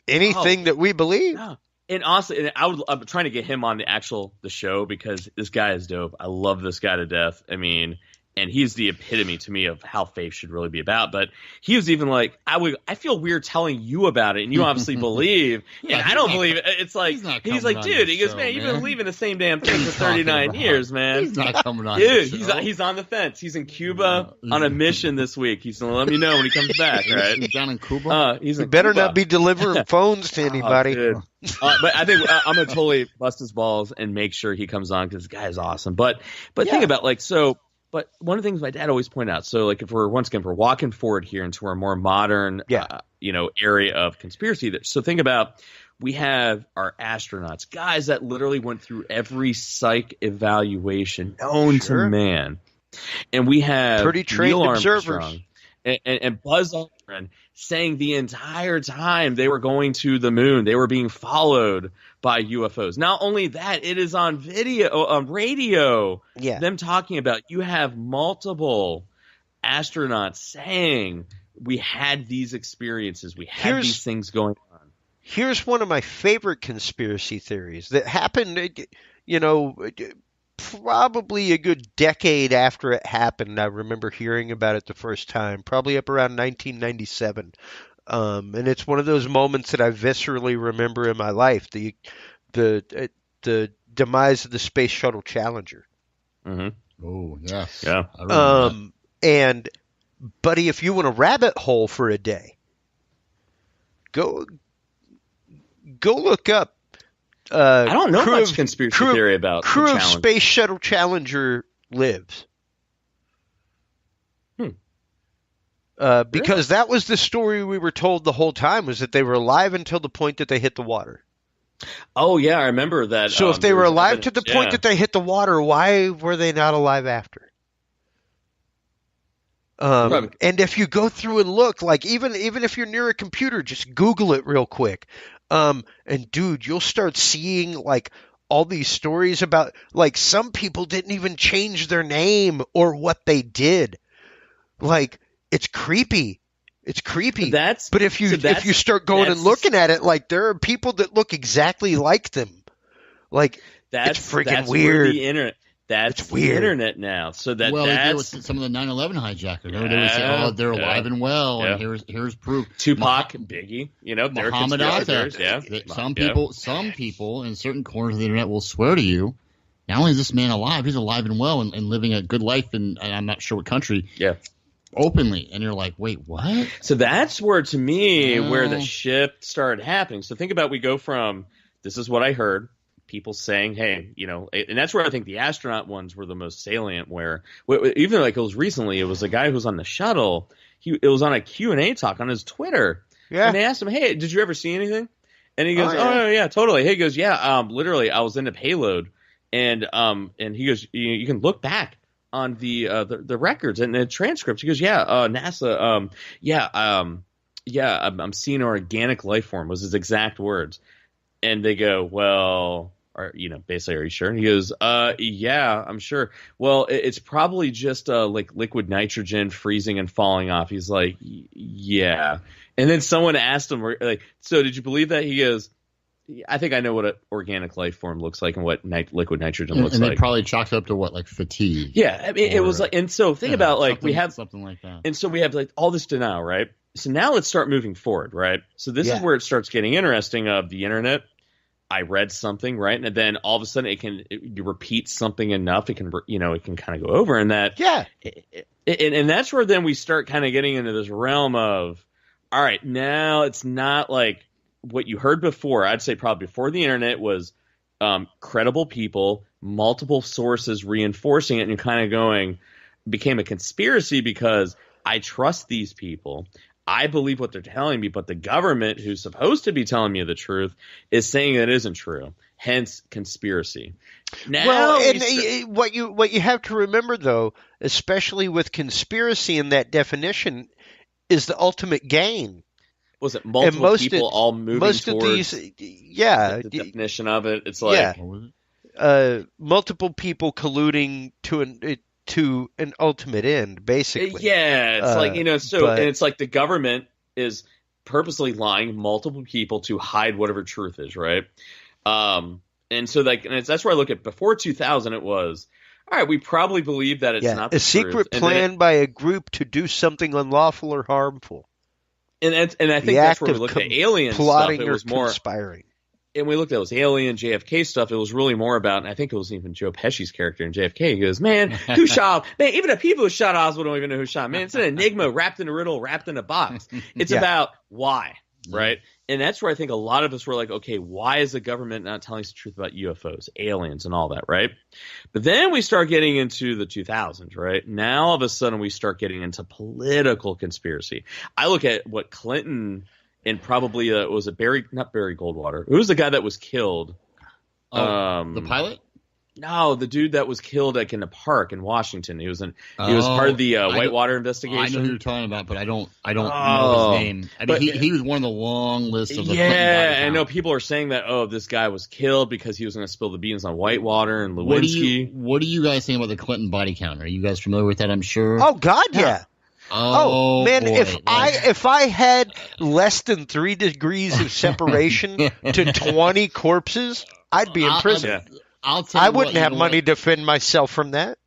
anything that we believe. No. And honestly, I'm trying to get him on the show, because this guy is dope. I love this guy to death. I mean, and he's the epitome to me of how faith should really be about. But he was even like, I feel weird telling you about it, and you obviously believe, and I don't believe it. It's like, he's like, dude, he goes, man, you've been believing the same damn thing for 39 years, man. He's not coming on. Dude, he's on the fence. He's in Cuba on a mission this week. He's gonna let me know when he comes back. Right? He's down in Cuba. He's in better Cuba. not be delivering phones to anybody. But I think I'm gonna totally bust his balls and make sure he comes on, because this guy is awesome. But think about But one of the things my dad always pointed out, so if we're walking forward here into our more modern, area of conspiracy. So think about, we have our astronauts, guys that literally went through every psych evaluation known to man, and we have pretty trained Neil observers Armstrong and Buzz Aldrin saying the entire time they were going to the moon, they were being followed by UFOs. Not only that, it is on video, on radio, them talking about, you have multiple astronauts saying we had these experiences, we had these things going on. Here's one of my favorite conspiracy theories that happened, probably a good decade after it happened. I remember hearing about it the first time, probably up around 1997. And it's one of those moments that I viscerally remember in my life, the demise of the Space Shuttle Challenger. Mm-hmm. Oh, yes. Yeah. I remember that. And, buddy, if you want a rabbit hole for a day, go look up. I don't know much conspiracy theory about crew the of Space Shuttle Challenger lives. Because that was the story we were told the whole time, was that they were alive until the point that they hit the water. Oh, yeah, I remember that. So if they were alive to the point that they hit the water, why were they not alive after? And if you go through and look, like even if you're near a computer, just Google it real quick. And dude, you'll start seeing like all these stories about, like, some people didn't even change their name or what they did. Like, it's creepy. It's creepy. But if you start going and looking at it, like, there are people that look exactly like them. Like, it's freaking weird. That's weird. The internet now. So they did with some of the 9/11 hijackers. They would say, "Oh, they're alive and well," and here's proof. Tupac, Biggie, they're Muhammad Atta. Some people in certain corners of the internet will swear to you, not only is this man alive, he's alive and well and living a good life in, I'm not sure what country. Yeah. Openly, and you're like, wait, what? So that's where, to me, where the shift started happening. So think about, we go from, this is what I heard, people saying, hey, and that's where I think the astronaut ones were the most salient, where even like it was recently, it was a guy who was on the shuttle. It was on a Q&A talk on his Twitter. Yeah. And they asked him, hey, did you ever see anything? And he goes, oh yeah, totally. Hey, he goes, yeah, literally, I was in a payload. And he goes, you can look back on the records and the transcripts. He goes, yeah, NASA, I'm seeing an organic life form, was his exact words. And they go, well, basically, are you sure? And he goes, yeah, I'm sure. Well, it's probably just like liquid nitrogen freezing and falling off. He's like, yeah. And then someone asked him, like, so did you believe that? He goes, I think I know what an organic life form looks like and what liquid nitrogen looks like. And they probably chalked it up to what, like fatigue? Yeah, I mean, it was like, and so think about, like, we have something like that, and so we have like all this denial, right? So now let's start moving forward, right? So this is where it starts getting interesting. Of the internet, I read something, right, and then all of a sudden you repeat something enough, it can kind of go over, and that and that's where then we start kind of getting into this realm of, all right, now it's not like what you heard before. I'd say probably before the internet was credible people, multiple sources reinforcing it, and you're kind of going, became a conspiracy because I trust these people. I believe what they're telling me, but the government, who's supposed to be telling me the truth, is saying that isn't true. Hence, conspiracy. Now, well, and what you have to remember, though, especially with conspiracy in that definition, is the ultimate gain. Was it multiple people all moving most towards of these, yeah, the definition of it? It's like multiple people colluding to an ultimate end, basically. Yeah, it's like, and it's like the government is purposely lying multiple people to hide whatever truth is, right? And so that's where I look at before 2000. It was, all right, we probably believe that it's not the truth. Secret plan by a group to do something unlawful or harmful. And I think that's where we looked at alien stuff. It was more conspiring. And we looked at those alien JFK stuff. It was really more about, and I think it was even Joe Pesci's character in JFK. He goes, man, who shot? Man, even the people who shot Oswald don't even know who shot. Man, it's an enigma wrapped in a riddle, wrapped in a box. It's about why, right? And that's where I think a lot of us were like, okay, why is the government not telling us the truth about UFOs, aliens, and all that, right? But then we start getting into the 2000s, right? Now all of a sudden we start getting into political conspiracy. I look at what Clinton and probably was it not Barry Goldwater. Who was the guy that was killed? The pilot? No, the dude that was killed in the park in Washington. He was part of the Whitewater investigation. I know who you're talking about, but I don't know his name. I mean, he was one of the long lists of the Clinton body count. I know people are saying that this guy was killed because he was going to spill the beans on Whitewater and Lewinsky. What do you guys think about the Clinton body count? Are you guys familiar with that? I'm sure. Oh God, yeah. Oh man, boy. if I had less than 3 degrees of separation to 20 corpses, I'd be in prison. I'll tell you I wouldn't have money to to defend myself from that.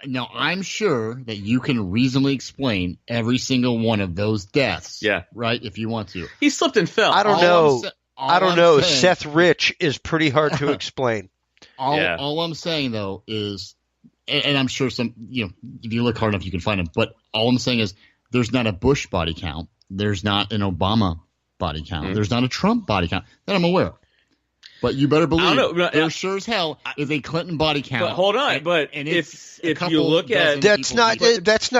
No, I'm sure that you can reasonably explain every single one of those deaths. Yeah. Right, if you want to. He slipped and fell. I don't know. Seth Rich is pretty hard to explain. All I'm saying, though, is, and I'm sure if you look hard enough, you can find them. But all I'm saying is there's not a Bush body count. There's not an Obama body count. Mm-hmm. There's not a Trump body count that I'm aware of. But you better believe there sure as hell is a Clinton body count. But hold on, if you look at that's not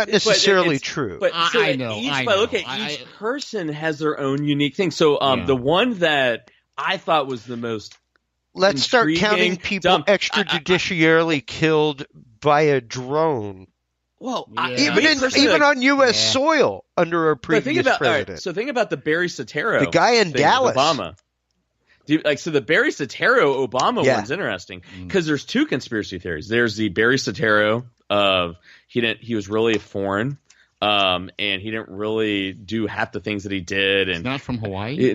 necessarily true. But I know. Each person has their own unique thing. So the one that I thought was the most let's start counting people extrajudiciarily killed by a drone. Well, even on U.S. soil under our previous president. Right, so think about the Barry Soetoro, the guy in Dallas, Obama. The Barry Soetoro Obama one's interesting because there's 2 conspiracy theories. There's the Barry Soetoro of he was really foreign, and he didn't really do half the things that he did. And he's not from Hawaii.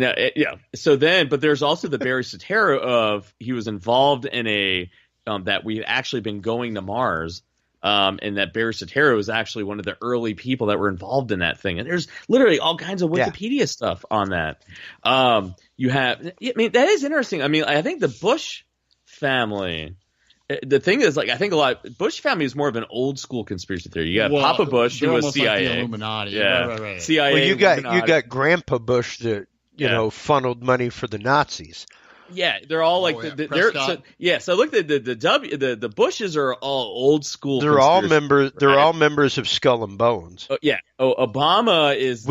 So but there's also the Barry Soetoro of he was involved in a that we've actually been going to Mars. And that Barry Soetoro is actually one of the early people that were involved in that thing. And there's literally all kinds of Wikipedia stuff on that. That is interesting. I mean, I think the Bush family, the thing is, I think Bush family is more of an old school conspiracy theory. You got Papa Bush, who was CIA. Like the Illuminati. Yeah. Right. CIA. Well, you got Grandpa Bush that, funneled money for the Nazis. Yeah, they're all so look at the Bushes are all old school. They're all members. Right? They're all members of Skull and Bones. Obama is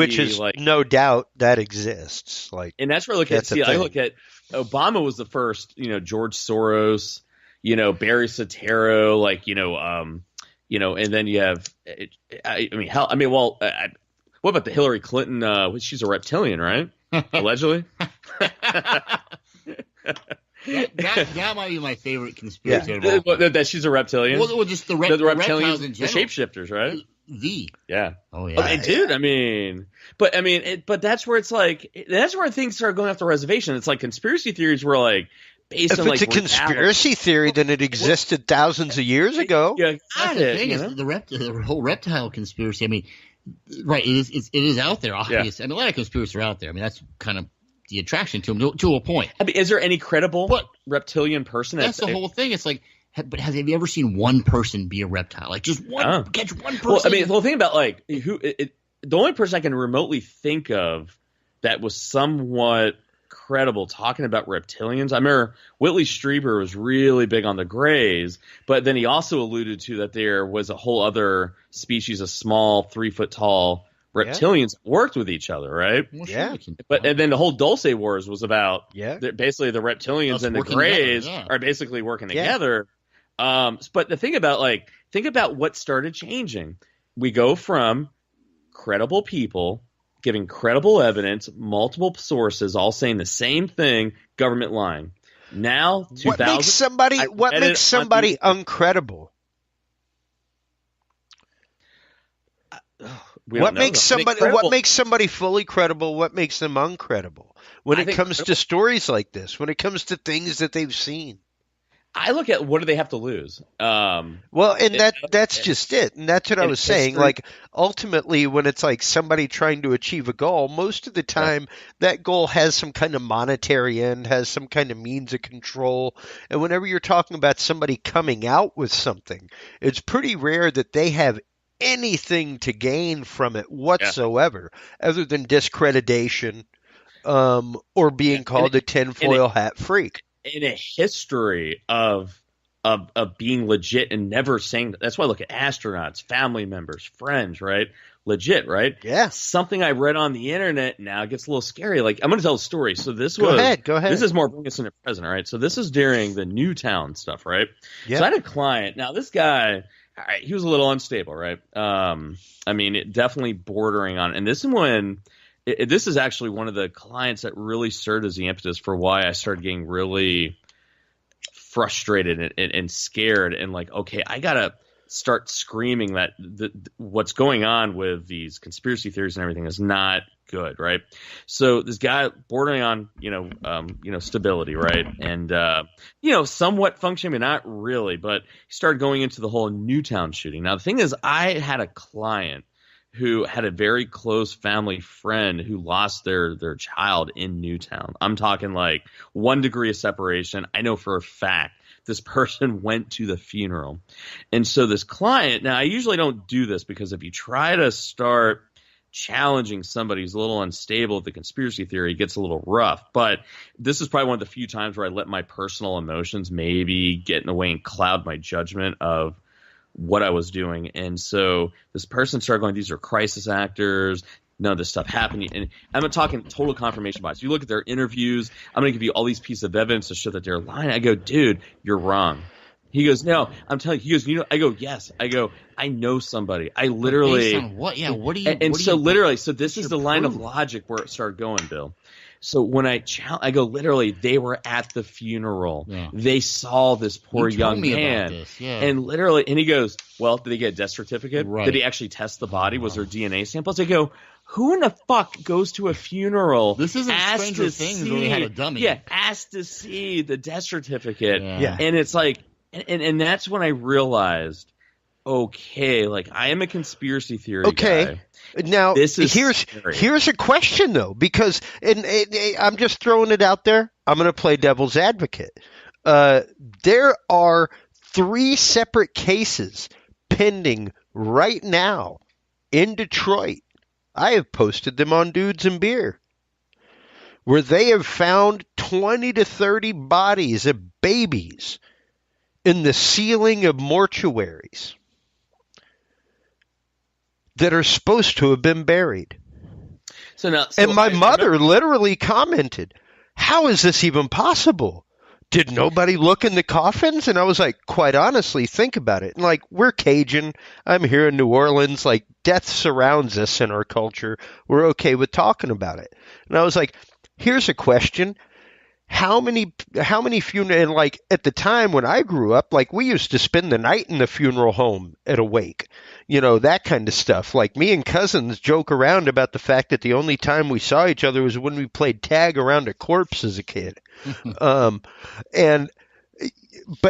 no doubt that exists. And that's where I look at. I look at Obama was the first. George Soros. Barry Soetoro. And then you have. What about the Hillary Clinton? She's a reptilian, right? Allegedly. That might be my favorite conspiracy. That she's a reptilian. Well, just the reptilians in general. The shapeshifters, right? Yeah. Oh yeah. Dude. But that's where it's that's where things start going off the reservation. It's like conspiracy theories were based on If it's a conspiracy theory, then it existed thousands of years ago. Yeah, that's the thing is the whole reptile conspiracy. I mean, right? It is out there. Obviously, a lot of conspiracies are out there. I mean, that's kind of the attraction to them to a point. Is there any credible reptilian person? That's the whole thing. It's but have you ever seen one person be a reptile? Just one, catch one person. Well, think about the only person I can remotely think of that was somewhat credible talking about reptilians. I remember Whitley Strieber was really big on the Greys, but then he also alluded to that there was a whole other species of small 3-foot tall reptilians worked with each other, right? Well, Yeah. And then the whole Dulce Wars was about basically the reptilians Us and the working Greys together, are basically working together. But the thing about think about what started changing. We go from credible people giving credible evidence, multiple sources, all saying the same thing, government lying. Now, what makes somebody uncredible? What makes somebody fully credible? What makes them uncredible? When it comes to stories like this, when it comes to things that they've seen. I look at what do they have to lose? That's just it. And that's what I was saying. Like, ultimately, when it's like somebody trying to achieve a goal, most of the time that goal has some kind of monetary end, has some kind of means of control. And whenever you're talking about somebody coming out with something, it's pretty rare that they have anything to gain from it whatsoever, other than discreditation or being called a tinfoil hat freak. In a history of being legit and never saying that. That's why I look at astronauts, family members, friends, right? Legit, right? Yeah. Something I read on the internet now gets a little scary. Like, I'm going to tell a story. So this was... Go ahead. This is more bring us into present, right? So this is during the Newtown stuff, right? Yeah. So I had a client. Now, this guy, all right, he was a little unstable, right? Definitely bordering on... And this is when... This is actually one of the clients that really served as the impetus for why I started getting really frustrated and scared and like, okay, I got to start screaming that what's going on with these conspiracy theories and everything is not good, right? So this guy bordering on, stability, right? And, somewhat functioning, but not really. But he started going into the whole Newtown shooting. Now, the thing is, I had a client who had a very close family friend who lost their child in Newtown. I'm talking like 1 degree of separation. I know for a fact this person went to the funeral. And so this client, now I usually don't do this because if you try to start challenging somebody who's a little unstable with the conspiracy theory, it gets a little rough. But this is probably one of the few times where I let my personal emotions maybe get in the way and cloud my judgment of what I was doing. And so this person started going, these are crisis actors. None of this stuff happening. And I'm not talking total confirmation bias. You look at their interviews. I'm going to give you all these pieces of evidence to show that they're lying. I go, dude, you're wrong. He goes, no, I'm telling you. He goes, I go, yes. I go, I know somebody. I literally. Based on what? Yeah. What do you? And so literally, so this is the line of logic where it started going, Bill. So when I go, literally, they were at the funeral. Yeah. They saw this poor young man. Yeah. And literally, and he goes, well, did he get a death certificate? Right. Did he actually test the body? Was there DNA samples? I go, who in the fuck goes to a funeral? This isn't Stranger Things where they had a dummy. Yeah, asked to see the death certificate. Yeah. And it's like, and that's when I realized, okay, like I am a conspiracy theory guy. Now, here's a question, though, because and I'm just throwing it out there. I'm going to play devil's advocate. There are 3 separate cases pending right now in Detroit. I have posted them on Dudes and Beer, where they have found 20 to 30 bodies of babies in the ceiling of mortuaries that are supposed to have been buried. And my mother literally commented, how is this even possible? Did nobody look in the coffins? And I was like, quite honestly, think about it. And like, we're Cajun. I'm here in New Orleans. Like, death surrounds us in our culture. We're okay with talking about it. And I was like, here's a question. How many funerals, and like at the time when I grew up, like we used to spend the night in the funeral home at a wake, that kind of stuff. Like me and cousins joke around about the fact that the only time we saw each other was when we played tag around a corpse as a kid. But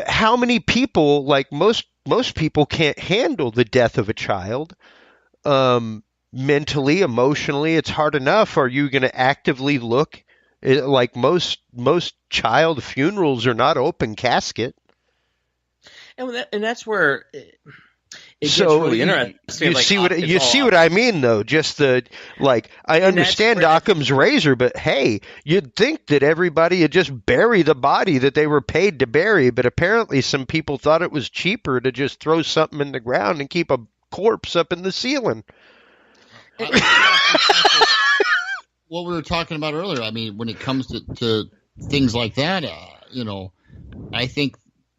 how many people, like most people can't handle the death of a child, mentally, emotionally, it's hard enough. Are you going to actively look? Like most child funerals are not open casket. And that's where gets So really interesting. you Like, see what it's you all see what I mean, though. Just the I understand where- Occam's razor, but hey, you'd think that everybody would just bury the body that they were paid to bury, but apparently some people thought it was cheaper to just throw something in the ground and keep a corpse up in the ceiling. What we were talking about earlier. I mean, when it comes to things like that, I think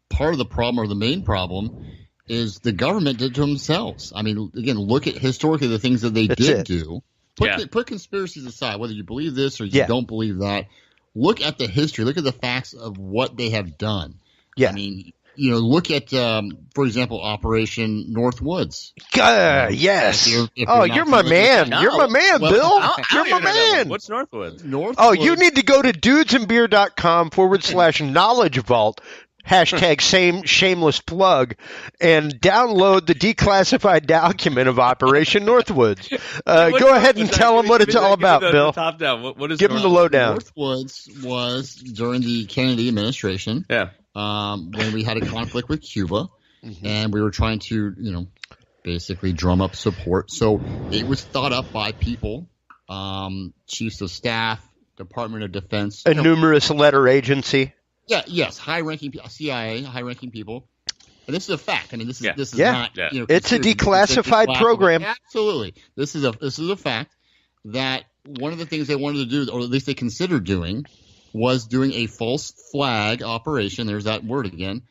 part of the problem, or the main problem, is the government did to themselves. I mean, again, look at historically the things that they did do. Put conspiracies aside, whether you believe this or you don't believe that. Look at the history. Look at the facts of what they have done. Yeah. I mean, look at, for example, Operation Northwoods. Yes. If You're my man. You're my man, Bill. You're my man. What's Northwoods? Oh, you need to go to dudesandbeer.com/knowledge vault. #shameless plug, and download the declassified document of Operation Northwoods. Go ahead and tell them what it's all about, Bill. Top down. What is Give them the lowdown. Northwoods was during the Kennedy administration. Yeah. When we had a conflict with Cuba, and we were trying to, basically drum up support. So it was thought up by people, chiefs of staff, Department of Defense, A numerous letter agency. Yeah, yes, high-ranking CIA, high-ranking people. And this is a fact. I mean, this is not. It's a declassified program. Absolutely, this is a fact that one of the things they wanted to do, or at least they considered doing, was doing a false flag operation. There's that word again.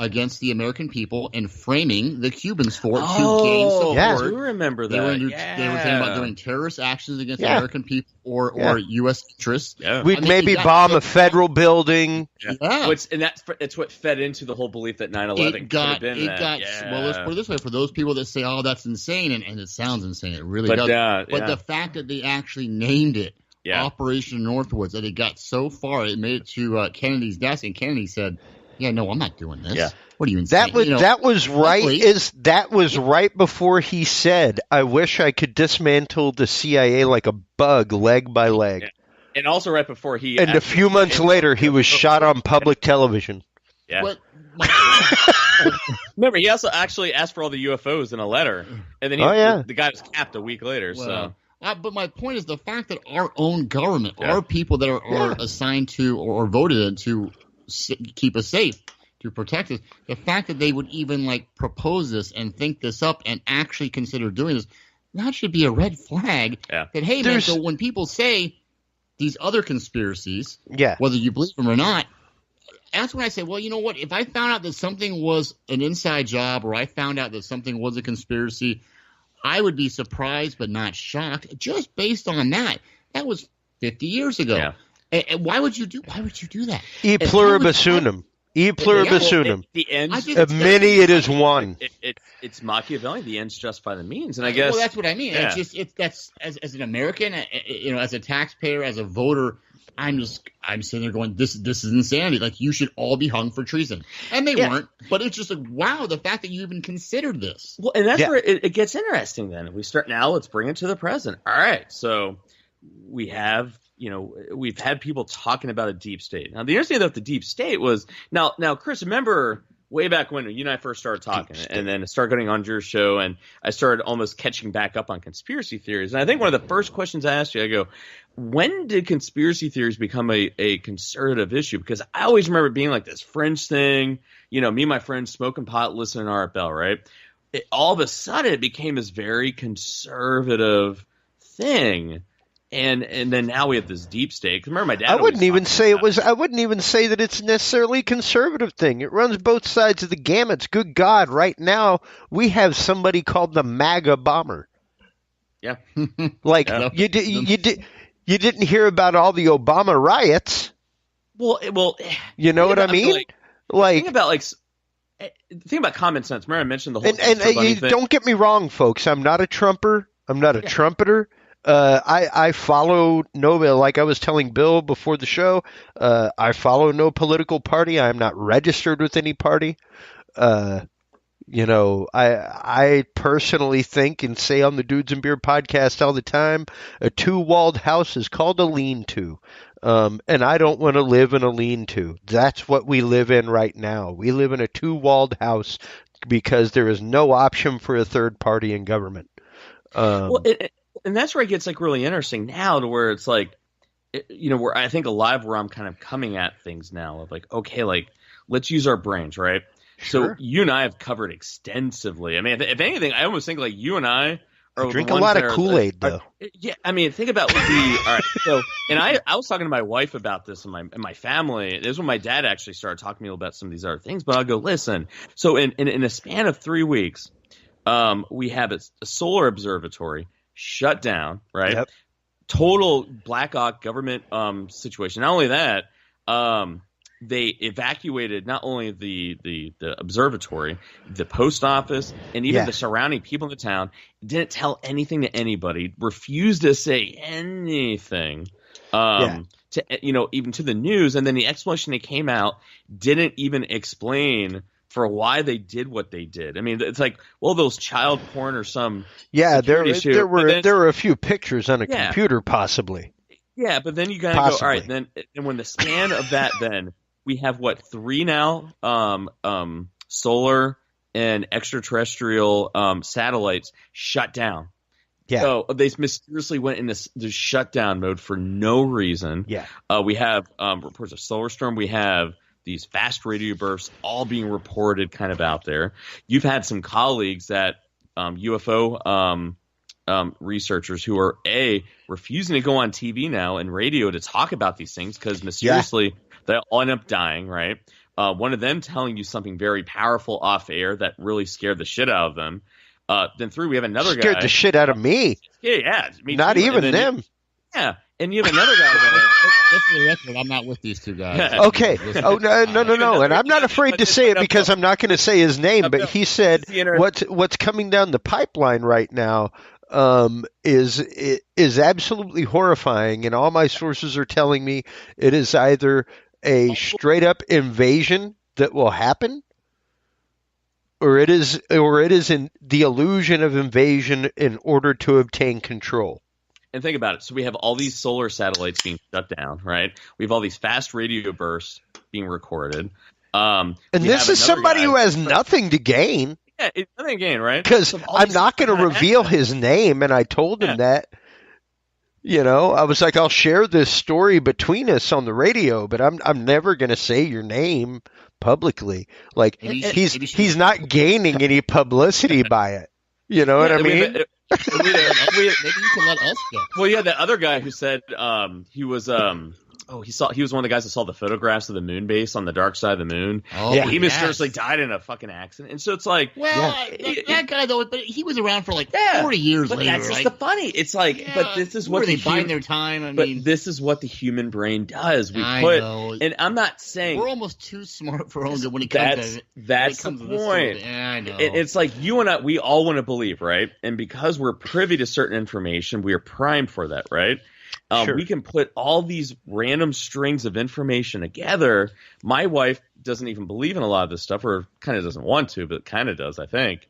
Against the American people and framing the Cubans for it to gain support. Yeah, I do remember that. They were thinking about doing terrorist actions against American people or U.S. interests. Yeah. We'd maybe bomb a federal building. Yeah. And that's what fed into the whole belief that 9/11 could have been that. Well, let's put it this way. For those people that say, oh, that's insane, and it sounds insane. It really does. But the fact that they actually named it Operation Northwoods, that it got so far, it made it to Kennedy's desk, and Kennedy said, yeah, no, I'm not doing this. Yeah. What are you insane? That was right before he said, I wish I could dismantle the CIA like a bug, leg by leg. Yeah. And also right before he... And a few months later, he was shot on public television. Yeah. Remember, he also actually asked for all the UFOs in a letter. And then the guy was capped a week later. But my point is the fact that our own government, our people that are assigned to or voted to keep us safe, to protect us, the fact that they would even propose this and think this up and actually consider doing this, that should be a red flag. That hey, man, so when people say these other conspiracies, whether you believe them or not, that's when I say, well, you know what? If I found out that something was an inside job, or I found out that something was a conspiracy, I would be surprised but not shocked, just based on that. That was 50 years ago. Yeah. And why would you do that? E pluribus unum. E pluribus unum. The ends of many it is one. It's Machiavellian. The ends justify the means, and I guess that's what I mean. Yeah. That's as an American, as a taxpayer, as a voter, I'm sitting there going, this is insanity. You should all be hung for treason, and they weren't. But it's just wow, the fact that you even considered this. Well, and that's where it gets interesting. Then we start now. Let's bring it to the present. All right, so we have. We've had people talking about a deep state. Now, the interesting thing about the deep state was now, Chris, remember way back when you and I first started talking, and then I started getting on your show, and I started almost catching back up on conspiracy theories. And I think one of the first questions I asked you, I go, when did conspiracy theories become a conservative issue? Because I always remember it being like this fringe thing, me and my friends smoking pot, listening to RFL, right? All of a sudden, it became this very conservative thing. And then now we have this deep state. Remember, my dad. I wouldn't even say that it's necessarily a conservative thing. It runs both sides of the gamut. Good God, right now we have somebody called the MAGA bomber. Yeah. You didn't hear about all the Obama riots. Well, you know what I mean? The thing about common sense. Remember, I mentioned the whole thing. Don't get me wrong, folks. I'm not a Trumper. I'm not a trumpeter. I follow like I was telling Bill before the show, I follow no political party. I'm not registered with any party. I personally think and say on the Dudes and Beer podcast all the time, a two-walled house is called a lean-to. And I don't want to live in a lean-to. That's what we live in right now. We live in a two-walled house. because there is no option for a third party in government. And that's where it gets like really interesting now, to where it's like, where I think a lot of where I'm kind of coming at things now of like, okay, like let's use our brains, right? Sure. So you and I have covered extensively. I mean, if anything, I almost think like you and I are drink a lot of Kool-Aid though. Yeah, I mean, think about all right. So, and I was talking to my wife about this and my family. This is when my dad actually started talking to me about some of these other things. But I'll go, listen. So in a span of 3 weeks, we have a solar observatory shut down, right? Yep. Total Black Hawk government situation. Not only that, they evacuated not only the observatory, the post office, and even the surrounding people in the town. Didn't tell anything to anybody. Refused to say anything. To even to the news. And then the explanation that came out didn't even explain for why they did what they did. I mean, it's like, well, those child porn or some there were a few pictures on a computer, possibly. Yeah, but then you gotta go, all right, then, and when the span of that, then we have 3 now solar and extraterrestrial satellites shut down. Yeah. So they mysteriously went into the shutdown mode for no reason. Yeah. We have reports of solar storm. We have these fast radio bursts all being reported kind of out there. You've had some colleagues that UFO researchers who are refusing to go on TV now and radio to talk about these things because mysteriously they all end up dying, right? One of them telling you something very powerful off air that really scared the shit out of them. Then 3, we have another guy. Scared the shit out of me. Yeah, me Not too. even them. And you have another guy that just for the record, I'm not with these two guys. Okay. Oh, no. And I'm not afraid to say it because I'm not going to say his name, but he said what's coming down the pipeline right now is absolutely horrifying, and all my sources are telling me it is either a straight up invasion that will happen, or it is in the illusion of invasion in order to obtain control. And think about it. So we have all these solar satellites being shut down, right? We have all these fast radio bursts being recorded. And this is somebody who has nothing to gain. Yeah, it's nothing to gain, right? Because I'm not going to reveal his name, and I told him that. I was like, I'll share this story between us on the radio, but I'm never going to say your name publicly. Like, he's not gaining any publicity by it. You know what I mean? Maybe you can let us go. Well, yeah, that other guy who said he was he was one of the guys that saw the photographs of the moon base on the dark side of the moon. Oh, yeah, he mysteriously died in a fucking accident, and so it's like, that guy though, but he was around for like 40 years later. That's just the funny. It's like, but this is what they find their time. I mean, this is what the human brain does. I know. And I'm not saying we're almost too smart for own good when it comes to that's the point. Yeah, I know. It's like you and I, we all want to believe, right? And because we're privy to certain information, we are primed for that, right? Sure. We can put all these random strings of information together. My wife doesn't even believe in a lot of this stuff, or kind of doesn't want to, but kind of does, I think.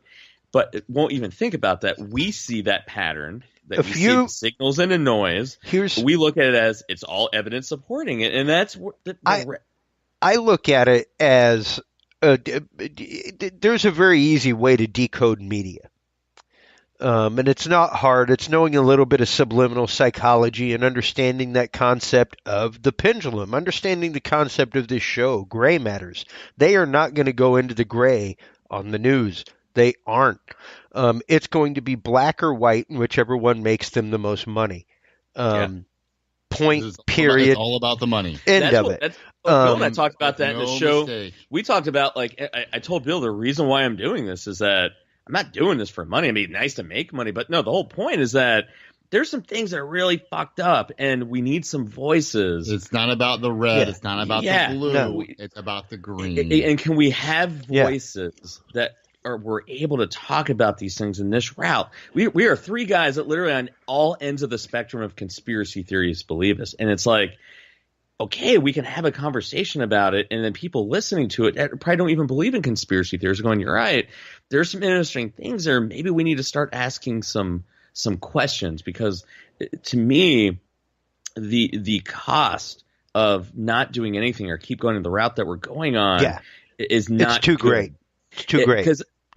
But it won't even think about that. We see that pattern, that we see the signals and the noise. We look at it as it's all evidence supporting it, and that's what I look at it as there's a very easy way to decode media. And it's not hard. It's knowing a little bit of subliminal psychology and understanding that concept of the pendulum, understanding the concept of this show, gray matters. They are not going to go into the gray on the news. They aren't. It's going to be black or white, and whichever one makes them the most money. Point, period. It's all about the money. End of it. Bill and I talked about that in the show. Mistake. We talked about, like, I told Bill the reason why I'm doing this is that I'm not doing this for money. I mean, nice to make money, but no, the whole point is that there's some things that are really fucked up, and we need some voices. It's not about the red. Yeah. It's not about the blue. No. It's about the green. And can we have voices that we're able to talk about these things in this route? We are 3 guys that literally on all ends of the spectrum of conspiracy theories believe this, and it's like, okay, we can have a conversation about it, and then people listening to it probably don't even believe in conspiracy theories are going, you're right, there's some interesting things there. Maybe we need to start asking some questions, because to me, the cost of not doing anything or keep going the route that we're going on is not It's too great. It's too great.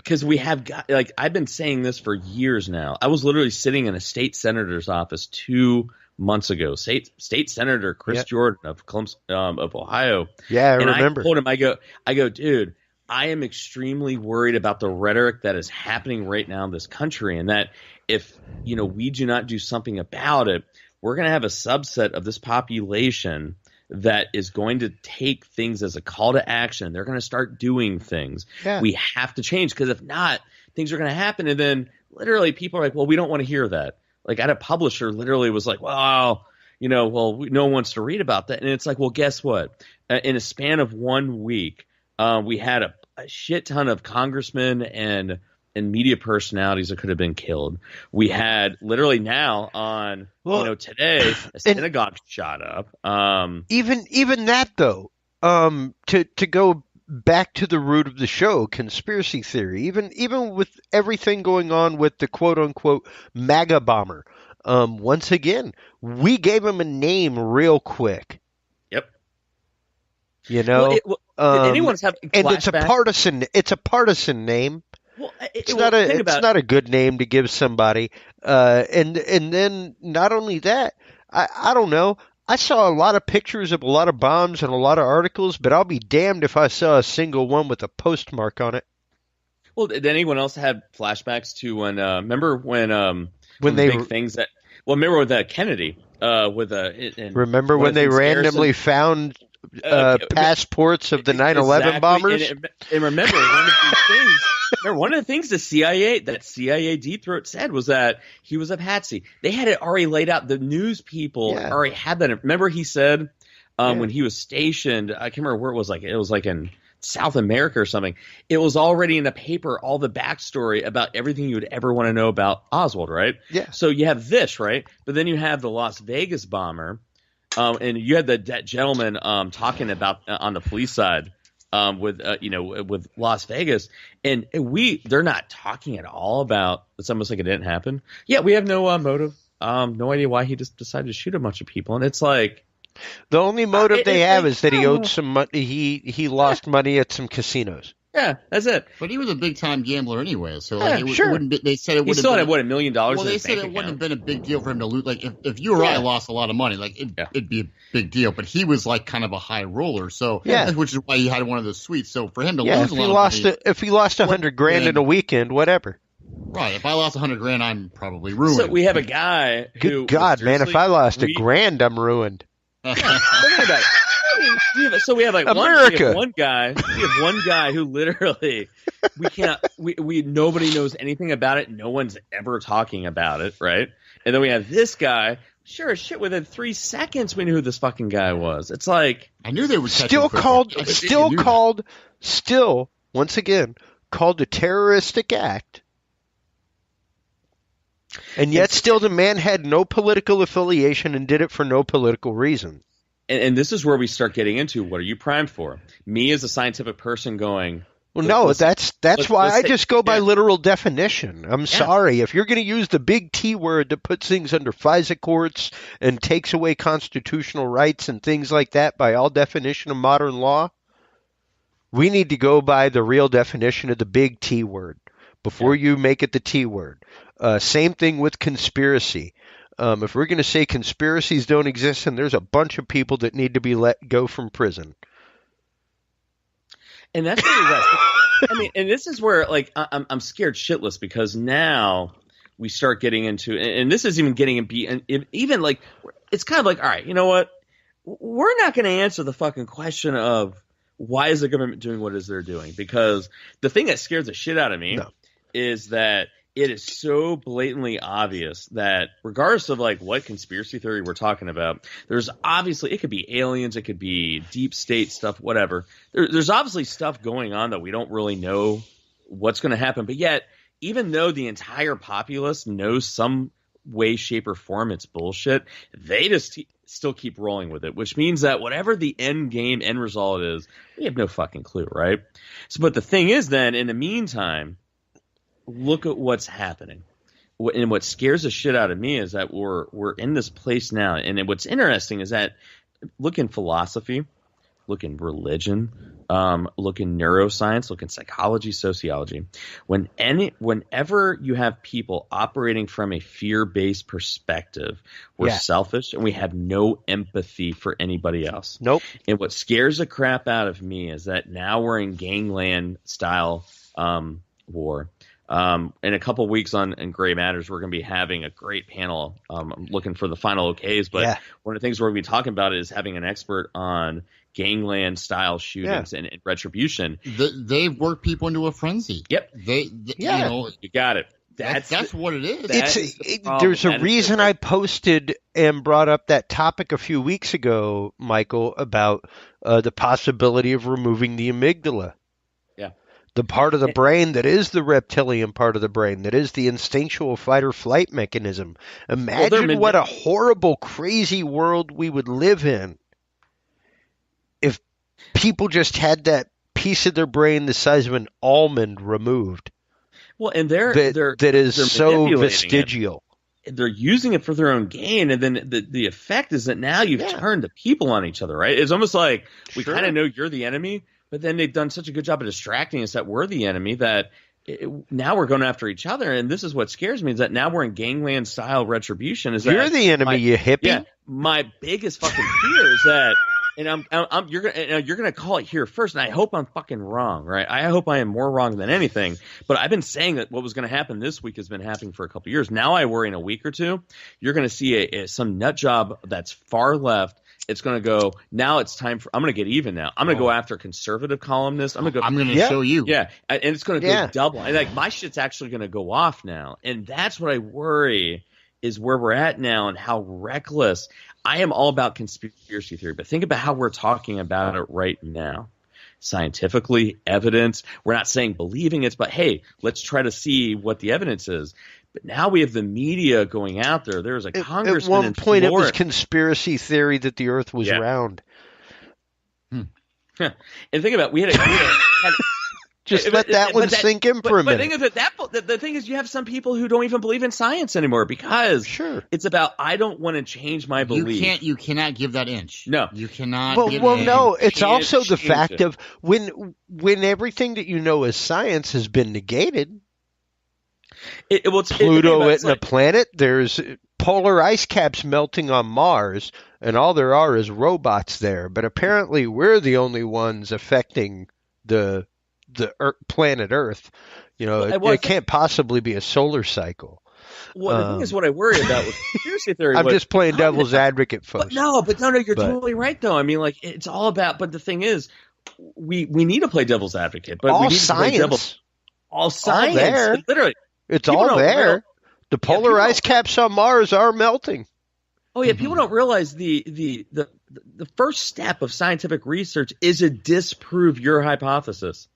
because we have got, like, I've been saying this for years now. I was literally sitting in a state senator's office 2 months ago. State Senator Chris Jordan of Ohio. Yeah, I and remember. I told him, I go, dude, I am extremely worried about the rhetoric that is happening right now in this country, and that if, you know, we do not do something about it, we're going to have a subset of this population that is going to take things as a call to action. They're going to start doing things. Yeah. We have to change, because if not, things are going to happen. And then literally people are like, well, we don't want to hear that. Like, I had a publisher literally was like, well, you know, no one wants to read about that. And it's like, well, guess what? In a span of 1 week, we had a shit ton of congressmen and media personalities that could have been killed. We had literally now on, today, a synagogue shot up. Even that, though, to go back to the root of the show, conspiracy theory, even with everything going on with the quote unquote MAGA bomber, once again, we gave him a name real quick. Yep. You know, did anyone have flashback? And it's a partisan name. Well, it's not a good name to give somebody. And then not only that, I don't know. I saw a lot of pictures of a lot of bombs and a lot of articles, but I'll be damned if I saw a single one with a postmark on it. Well, did anyone else have flashbacks to when? Remember when they big things that? Well, remember with Kennedy remember when they randomly found passports of the 9/11 bombers? And remember one of these things. Remember, one of the things the CIA deep throat said was that he was a patsy. They had it already laid out. The news people already had that. Remember, he said when he was stationed, I can't remember where it was. Like, it was like in South America or something. It was already in the paper, all the backstory about everything you would ever want to know about Oswald, right? Yeah. So you have this, right? But then you have the Las Vegas bomber, and you had that gentleman talking about on the police side. With Las Vegas, and they're not talking at all about. It's almost like it didn't happen. Yeah, we have no motive, no idea why he just decided to shoot a bunch of people, and it's like the only motive they have is that he owed some money. He lost money at some casinos. Yeah, that's it. But he was a big time gambler anyway, so sure. It wouldn't be, they said it would. He still had $1 million. Well, they said it wouldn't have been a big deal for him to lose. Like if you or I lost a lot of money, like it'd be a big deal. But he was like kind of a high roller, so which is why he had one of those suites. So for him to lose a lot of money, if he lost $100,000 in a weekend, whatever. Right. If I lost $100,000, I'm probably ruined. So we have a guy who. Good God, man! If I lost $1,000, I'm ruined. Think about it. So we have like one guy who literally nobody knows anything about it. No one's ever talking about it, right? And then we have this guy. Sure as shit, within 3 seconds we knew who this fucking guy was. It's like I knew they would still once again called a terroristic act. And yet still the man had no political affiliation and did it for no political reason. And this is where we start getting into what are you primed for? Me as a scientific person going, well, no, that's why I just go by literal definition. I'm sorry. If you're going to use the big T word that puts things under FISA courts and takes away constitutional rights and things like that by all definition of modern law, we need to go by the real definition of the big T word before you make it the T word. Same thing with conspiracy. If we're going to say conspiracies don't exist, then there's a bunch of people that need to be let go from prison. And that's really right. I mean, and this is where like I'm scared shitless because now we start getting into, and this is even getting even like it's kind of like, all right, you know what? We're not going to answer the fucking question of why is the government doing what is they're doing, because the thing that scares the shit out of me is that it is so blatantly obvious that regardless of like what conspiracy theory we're talking about, there's obviously, it could be aliens, it could be deep state stuff, whatever. There's obviously stuff going on that we don't really know what's going to happen. But yet, even though the entire populace knows some way, shape, or form it's bullshit, they just still keep rolling with it, which means that whatever the end result is, we have no fucking clue, right? So, but the thing is then, in the meantime, look at what's happening. And what scares the shit out of me is that we're in this place now. And what's interesting is that look in philosophy, look in religion, look in neuroscience, look in psychology, sociology. Whenever you have people operating from a fear-based perspective, we're selfish and we have no empathy for anybody else. Nope. And what scares the crap out of me is that now we're in gangland style war. In a couple weeks in Gray Matters, we're going to be having a great panel. I'm looking for the final OKs, but one of the things we're going to be talking about is having an expert on gangland style shootings and retribution. They've worked people into a frenzy. Yep. You know, you got it. That's what it is. There's a reason I posted and brought up that topic a few weeks ago, Michael, about the possibility of removing the amygdala. The part of the brain that is the reptilian part of the brain, that is the instinctual fight or flight mechanism. Imagine what a horrible, crazy world we would live in if people just had that piece of their brain the size of an almond removed. Well, and that is so vestigial. They're using it for their own gain, and then the effect is that now you've turned the people on each other, right? It's almost like we kind of know you're the enemy, but then they've done such a good job of distracting us that we're the enemy that now we're going after each other. And this is what scares me, is that now we're in gangland style retribution. You're the enemy, you hippie. Yeah, my biggest fucking fear is that, and you're gonna call it here first, and I hope I'm fucking wrong, right? I hope I am more wrong than anything. But I've been saying that what was going to happen this week has been happening for a couple of years. Now I worry in a week or two, you're going to see some nut job that's far left. It's going to go, now it's time for, I'm going to get even now. I'm going to go after conservative columnists. I'm going to show you. Yeah. And it's going to go double. And like my shit's actually going to go off now. And that's what I worry is where we're at now and how reckless. I am all about conspiracy theory, but think about how we're talking about it right now. Scientifically, evidence. We're not saying believing it, but hey, let's try to see what the evidence is. But now we have the media going out there. There's a congressman at one point it was conspiracy theory that the Earth was round. And think about it, we had just let that one sink in for a minute. But the thing is, you have some people who don't even believe in science anymore because it's about, I don't want to change my belief. You cannot give that inch. No, you cannot. No, it's also the fact of when everything that you know as science has been negated. Pluto isn't a planet. There's polar ice caps melting on Mars, and all there are is robots there. But apparently, we're the only ones affecting the planet Earth. You know, it can't possibly be a solar cycle. Well, the thing is, what I worry about with conspiracy theory. I'm just playing devil's advocate, folks. No, you're totally right, though. I mean, like, it's all about. But the thing is, we need to play devil's advocate. But we need to play all science, there. Literally. It's all there. The polar ice caps on Mars are melting. Oh yeah, people don't realize the first step of scientific research is to disprove your hypothesis.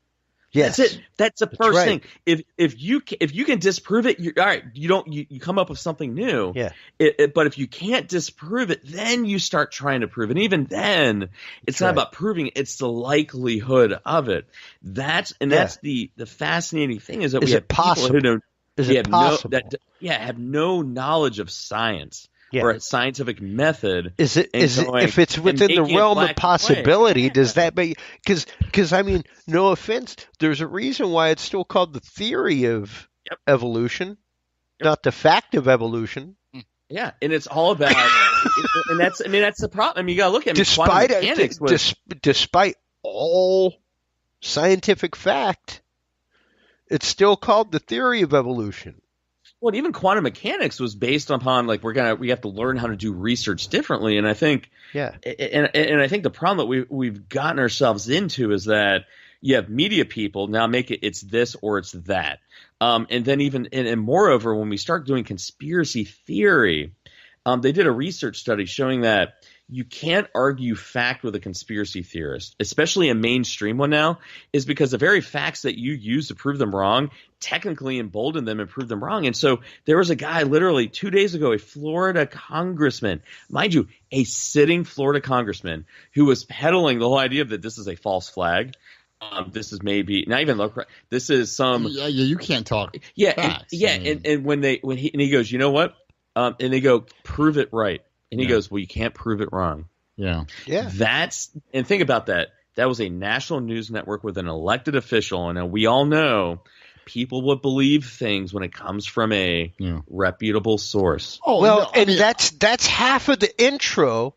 Yes. That's it. That's the first thing. If you can disprove it, all right. You come up with something new. Yeah. But if you can't disprove it, then you start trying to prove it. And even then, it's not about proving it; it's the likelihood of it. That's the fascinating thing is that we have people who don't. Have no knowledge of science or a scientific method. If it's within the realm of possibility, does that make because I mean, no offense, there's a reason why it's still called the theory of evolution, not the fact of evolution. Yeah, and it's all about, and that's the problem. I mean, you got to look at despite all scientific fact. It's still called the theory of evolution. Well, even quantum mechanics was based upon like we have to learn how to do research differently, and I think and I think the problem that we've gotten ourselves into is that you have media people now make it's this or it's that, and then and moreover when we start doing conspiracy theory, they did a research study showing that you can't argue fact with a conspiracy theorist, especially a mainstream one now, is because the very facts that you use to prove them wrong technically embolden them and prove them wrong. And so there was a guy literally 2 days ago, a Florida congressman, mind you, a sitting Florida congressman who was peddling the whole idea that this is a false flag. This is maybe not even local. This is some. Yeah, you can't talk. Yeah, facts. And when he goes, you know what? And they go, prove it right. And he goes, well, you can't prove it wrong. Yeah. And think about that. That was a national news network with an elected official, and we all know people would believe things when it comes from a reputable source. Oh, well, no, and that's half of the intro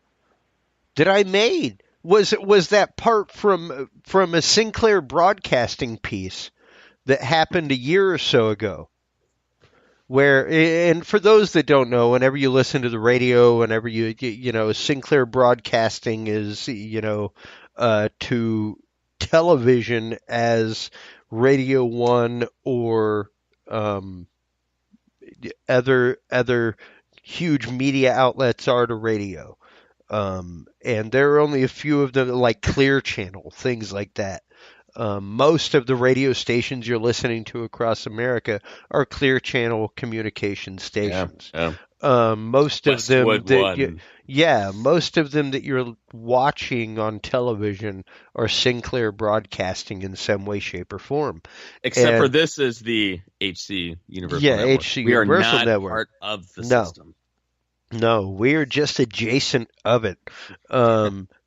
that I made was that part from a Sinclair Broadcasting piece that happened a year or so ago. Where, and for those that don't know, whenever you listen to the radio, whenever you know, Sinclair Broadcasting is, to television as Radio One or other huge media outlets are to radio. And there are only a few of them, like Clear Channel, things like that. Most of the radio stations you're listening to across America are Clear Channel communication stations. Most of them most of them that you're watching on television are Sinclair Broadcasting in some way, shape, or form. Except for this is the HC Universal Network. HC Universal Network. Network. Part of the system. No, we're just adjacent of it.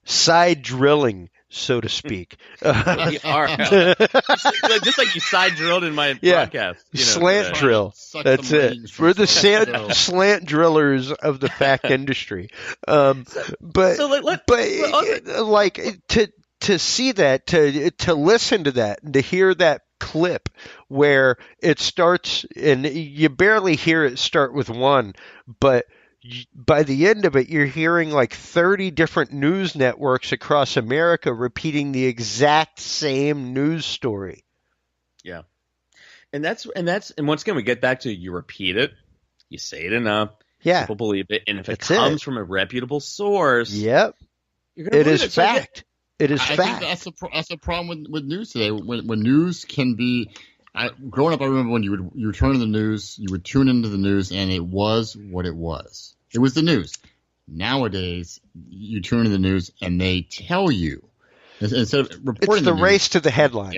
Side drilling, so to speak. We are. Just like you side drilled in my podcast. Slant drill. That's it. We're the slant drillers of the fact industry. To see that, to listen to that, and to hear that clip where it starts, and you barely hear it start with one, but by the end of it, you're hearing like 30 different news networks across America repeating the exact same news story. Yeah. And once again, we get back to, you repeat it, you say it enough, people believe it, and if it comes from a reputable source, you're going to believe it. Is fact. It is fact. I think that's a problem with news today. When news can be, growing up, I remember when you would turn to the news, you would tune into the news, and it was what it was. It was the news. Nowadays, you tune into the news, and they tell you instead of reporting. It's the race to the headline.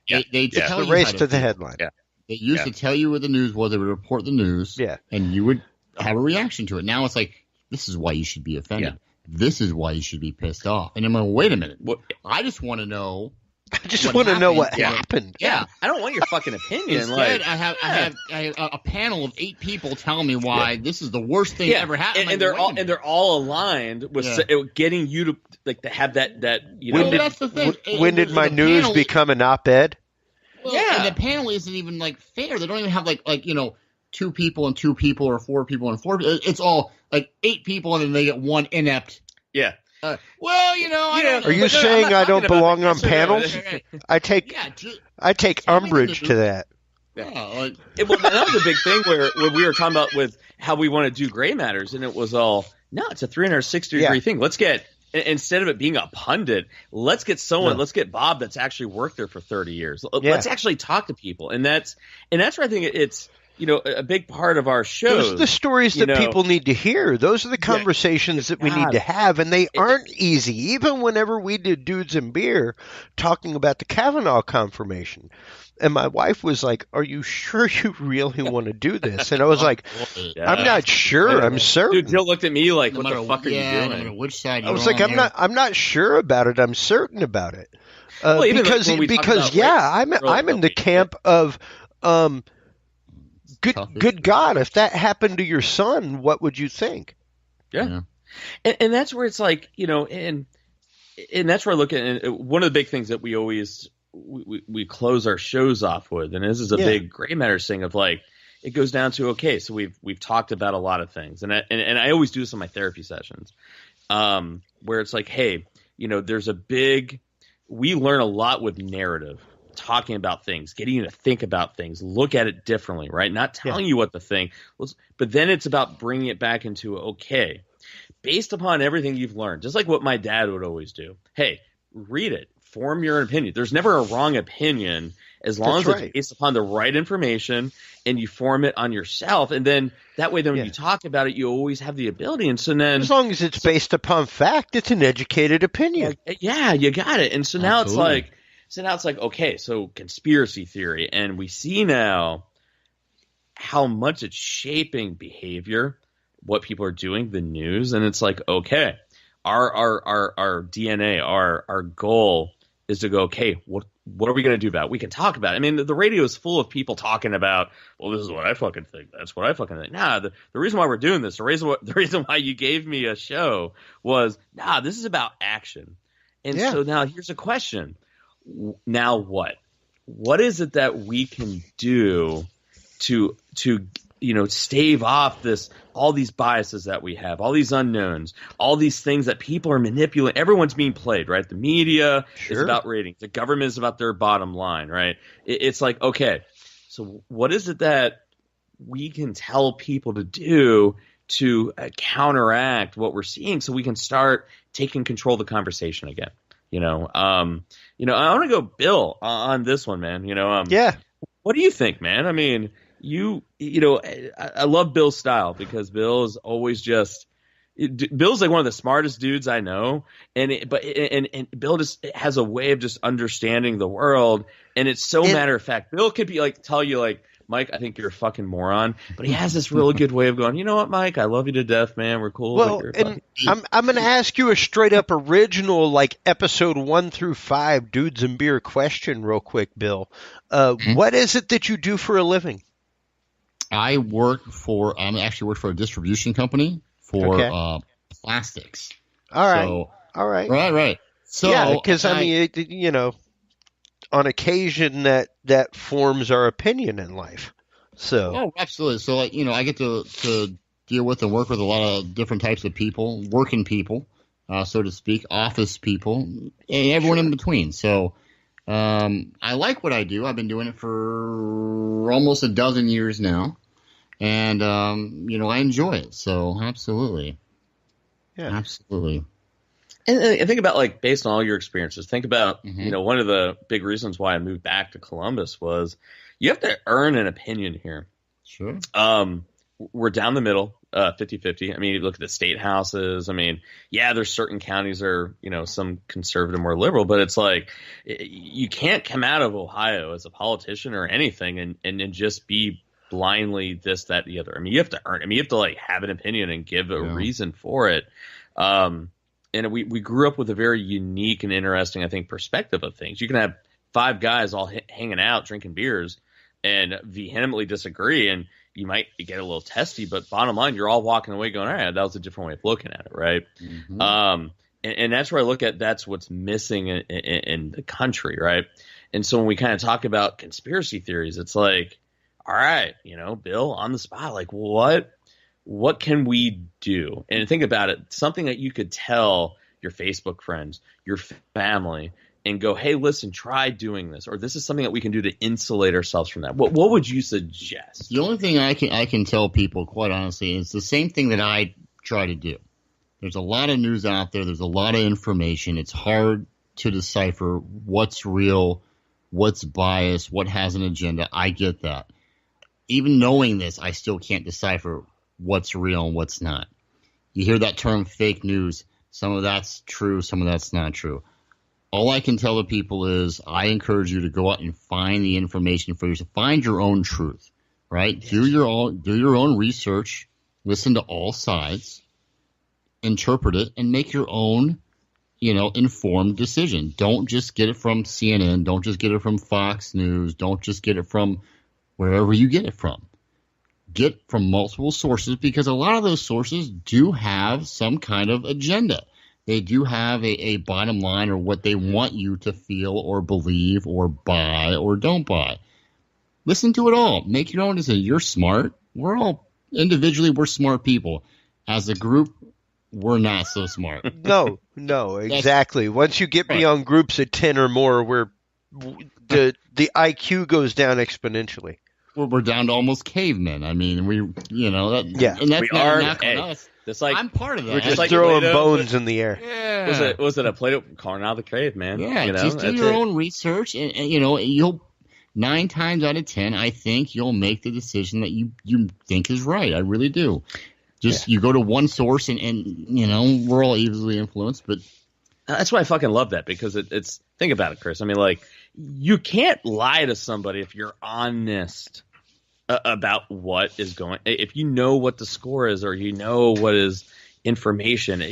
They tell you the race to the headline. Yeah. They used to tell you what the news was. They would report the news, and you would have a reaction to it. Now it's like, this is why you should be offended. This is why you should be pissed off. And I'm like, wait a minute. I just want to know. I just want to know what happened. Yeah, I don't want your fucking opinion. Instead, I have a panel of 8 people telling me why this is the worst thing that ever happened. And they're all aligned with getting you to to have that. That's the thing. When did my news become an op-ed? Well, and the panel isn't even fair. They don't even have 2 people and 2 people, or 4 people and 4 people. It's all 8 people, and then they get one inept. Yeah. I don't know. Are you saying I don't belong on panels? I take umbrage to that. Well, that was a big thing where we were talking about with how we want to do gray matters, and it was all, no, it's a 360-degree thing. Let's get, instead of it being a pundit, let's get someone, let's get Bob that's actually worked there for 30 years. Let's actually talk to people. And that's where I think it's, a big part of our show. Those are the stories that people need to hear. Those are the conversations that we need to have, and they aren't easy. Even whenever we did Dudes and Beer talking about the Kavanaugh confirmation, and my wife was like, "Are you sure you really want to do this?" And I was like, "I'm not sure. I'm certain." Dude, Jill looked at me like, "What the fuck are you doing?" No matter which side I was like, "I'm not sure about it. I'm certain about it." I'm in the camp of Good God, if that happened to your son, what would you think? Yeah. And that's where it's like, and that's where I look at, and one of the big things that we always, we close our shows off with, and this is a big gray matters thing of it goes down to, okay, so we've talked about a lot of things, and I always do this in my therapy sessions, where it's like, hey, there's we learn a lot with narrative. Talking about things, getting you to think about things, look at it differently, right? Not telling you what to think, but then it's about bringing it back into, okay, based upon everything you've learned, just like what my dad would always do. Hey, read it, form your opinion. There's never a wrong opinion as long as it's based upon the right information and you form it on yourself. And then that way, when you talk about it, you always have the ability. And so then, as long as it's based upon fact, it's an educated opinion. Yeah, you got it. And so now it's like, okay, so conspiracy theory, and we see now how much it's shaping behavior, what people are doing, the news, and it's like, okay, our DNA, our goal is to go, okay, what are we going to do about it? We can talk about it. I mean, the radio is full of people talking about, well, this is what I fucking think. That's what I fucking think. Nah, the reason why we're doing this, the reason why you gave me a show was, this is about action. And so now here's a question. Now what? What is it that we can do to stave off all these biases that we have, all these unknowns, all these things that people are manipulating? Everyone's being played, right? The media is about ratings. The government is about their bottom line, right? It's like, okay, so what is it that we can tell people to do to counteract what we're seeing so we can start taking control of the conversation again? I want to go Bill on this one, man. What do you think, man? I mean, I love Bill's style because Bill is always Bill's like one of the smartest dudes I know, and Bill just has a way of just understanding the world, and it's so matter of fact. Bill could be like tell you like, Mike, I think you're a fucking moron, but he has this really good way of going, you know what, Mike, I love you to death, man. We're cool. Well, and I'm going to ask you a straight up original, like episode 1 through 5 Dudes and Beer question real quick, Bill. What is it that you do for a living? I actually work for a distribution company for plastics. All right. Right. So yeah, because I mean, on occasion that forms our opinion in life. So absolutely. So I get to deal with and work with a lot of different types of people, working people, so to speak, office people, and everyone in between. So I like what I do. I've been doing it for almost a dozen years now, and I enjoy it. So absolutely. Yeah. Absolutely. And think about, like, based on all your experiences, think about, one of the big reasons why I moved back to Columbus was you have to earn an opinion here. Sure. We're down the middle, 50-50. I mean, you look at the state houses. I mean, there's certain counties that are, some conservative, more liberal, but it's like you can't come out of Ohio as a politician or anything and just be blindly this, that, the other. I mean, you have to earn. I mean, you have to, like, have an opinion and give a reason for it. And we grew up with a very unique and interesting, I think, perspective of things. You can have 5 guys all hanging out, drinking beers, and vehemently disagree, and you might get a little testy, but bottom line, you're all walking away going, all right, that was a different way of looking at it, right? Mm-hmm. And that's where I look at that's what's missing in the country, right? And so when we kind of talk about conspiracy theories, it's like, all right, Bill, on the spot, like, what can we do? And think about it, something that you could tell your Facebook friends, your family, and go, hey, listen, try doing this, or this is something that we can do to insulate ourselves from that. What would you suggest? The only thing I can tell people, quite honestly, is the same thing that I try to do. There's a lot of news out there. There's a lot of information. It's hard to decipher what's real, what's biased, what has an agenda. I get that. Even knowing this, I still can't decipher what's real and what's not. You hear that term fake news. Some of that's true, some of that's not true. All I can tell the people is I encourage you to go out and find the information for yourself. Find your own truth, right? Yes. Do your own research, listen to all sides, interpret it, and make your own, informed decision. Don't just get it from CNN. Don't just get it from Fox News. Don't just get it from wherever you get it from. Get from multiple sources, because a lot of those sources do have some kind of agenda. They do have a bottom line, or what they want you to feel or believe or buy or don't buy. Listen to it all. Make your own decision. You're smart. We're all individually, we're smart people. As a group, we're not so smart. No, exactly. Once you get beyond groups of 10 or more, the IQ goes down exponentially. We're down to almost cavemen. I mean, and that's we not are. On us. It's like, I'm part of that. We're just like throwing Plato, bones in the air. Yeah. Was it a Plato calling out the cave, man? Yeah, just do your own research, and you'll 9 times out of 10, I think you'll make the decision that you think is right. I really do. Just you go to one source, and we're all easily influenced, but that's why I fucking love that, because it's think about it, Chris. I mean, like, you can't lie to somebody if you're honest about what is going. If you know what the score is, or what is information.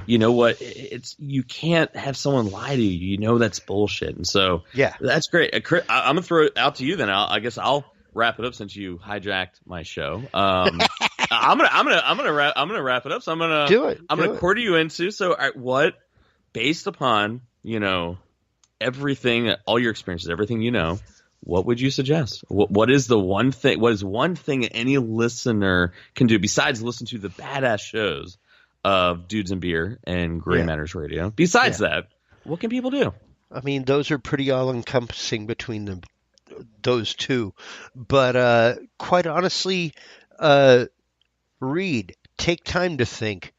You know what? It's you can't have someone lie to you. You know that's bullshit. And so that's great. Chris, I'm gonna throw it out to you then. I guess I'll wrap it up since you hijacked my show. I'm gonna wrap it up. So I'm gonna do it. I'm gonna quarter you into. So what, based upon everything, all your experiences, everything you know, what would you suggest? What is the one thing? What is one thing any listener can do besides listen to the badass shows of Dudes and Beer and Gray Matters Radio? Besides that, what can people do? I mean, those are pretty all-encompassing between them, those two. But quite honestly, read. Take time to think.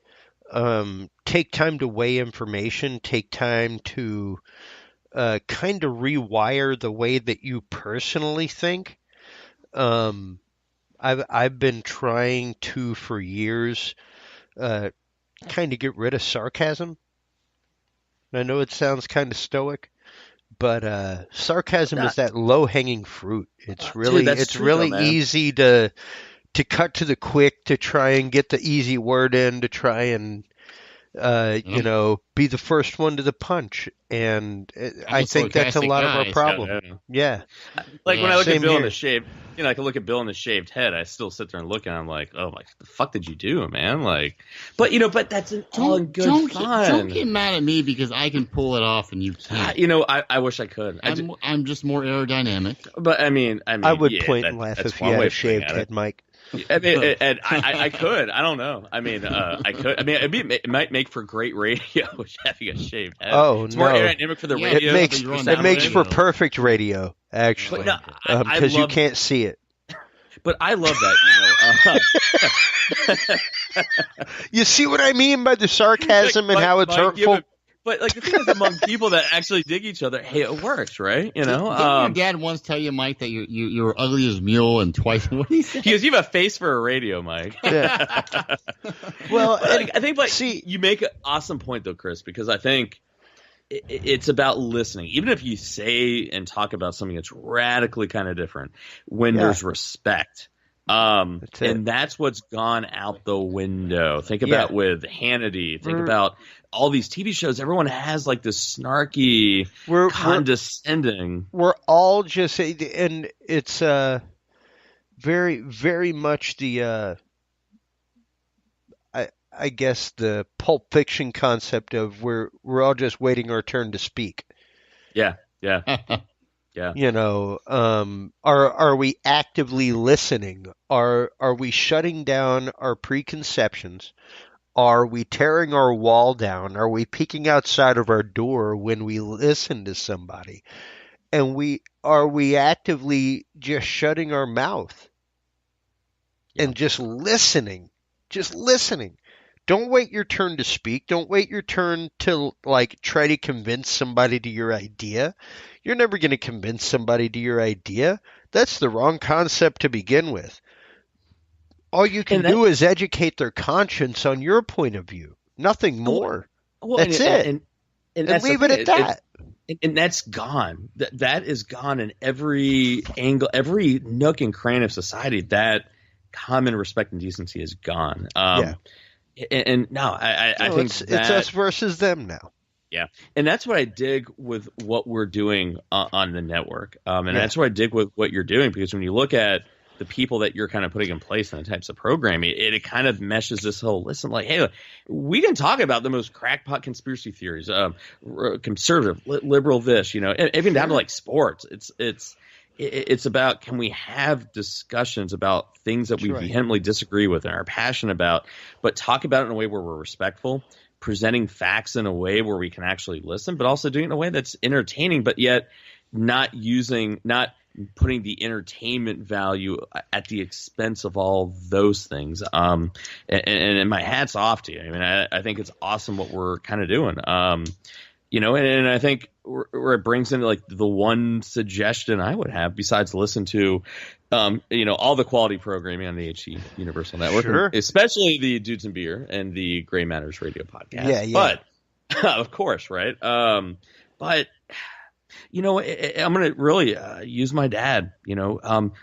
Take time to weigh information. Take time to kind of rewire the way that you personally think. I've been trying to for years kind of get rid of sarcasm. I know it sounds kind of stoic, but sarcasm is that low-hanging fruit. It's really easy to cut to the quick, to try and get the easy word in, to try and be the first one to the punch. And I think that's a lot of our problem. Yeah. Like when I look at Bill in the shaved, I can look at Bill in the shaved head. I still sit there and look, and I'm like, oh my, the fuck did you do, man? Like, but that's all in good fun. Don't get mad at me because I can pull it off and you can't. I wish I could. I'm just more aerodynamic. But I would point and laugh if you had a shaved head, Mike. I could. I don't know. I could. It might make for great radio having a shaved head. Oh, it's more aerodynamic for the radio. It makes for perfect radio, actually, because you can't see it. But I love that. You see what I mean by the sarcasm and how it's hurtful? But the thing is, among people that actually dig each other, hey, it works, right? Didn't your dad once tell you, Mike, that you were ugly as a mule and twice what he said? He goes, you have a face for a radio, Mike. Yeah. Well, I think you make an awesome point though, Chris, because I think it's about listening. Even if you say and talk about something that's radically kind of different, when there's respect. And that's what's gone out the window. Think about with Hannity. Think about all these TV shows. Everyone has like this snarky, condescending. We're all just, and it's very, very much the, I guess the Pulp Fiction concept of we're all just waiting our turn to speak. Yeah. Yeah. Are we actively listening? Are we shutting down our preconceptions? Are we tearing our wall down? Are we peeking outside of our door when we listen to somebody? And are we actively just shutting our mouth and just listening? Just listening. Don't wait your turn to speak. Don't wait your turn to try to convince somebody to your idea. You're never going to convince somebody to your idea. That's the wrong concept to begin with. All you can do is educate their conscience on your point of view. Nothing more. That's it. And leave it at that. And that's gone. That is gone in every angle, every nook and cranny of society. That common respect and decency is gone. And no, I think it's us versus them now. Yeah, and that's what I dig with what we're doing on the network, and that's what I dig with what you're doing, because when you look at the people that you're kind of putting in place and the types of programming, it kind of meshes this whole hey, we can talk about the most crackpot conspiracy theories, conservative, liberal, this, even down to sports. It's about, can we have discussions about things that we vehemently disagree with and are passionate about, but talk about it in a way where we're respectful, presenting facts in a way where we can actually listen, but also doing it in a way that's entertaining, but yet not putting the entertainment value at the expense of all those things. And my hat's off to you. I think it's awesome what we're kind of doing. And I think where it brings in the one suggestion I would have, besides listen to, all the quality programming on the HC Universal Network, especially the Dudes and Beer and the Gray Matters Radio podcast. Yeah. But of course, right? But I'm going to really use my dad.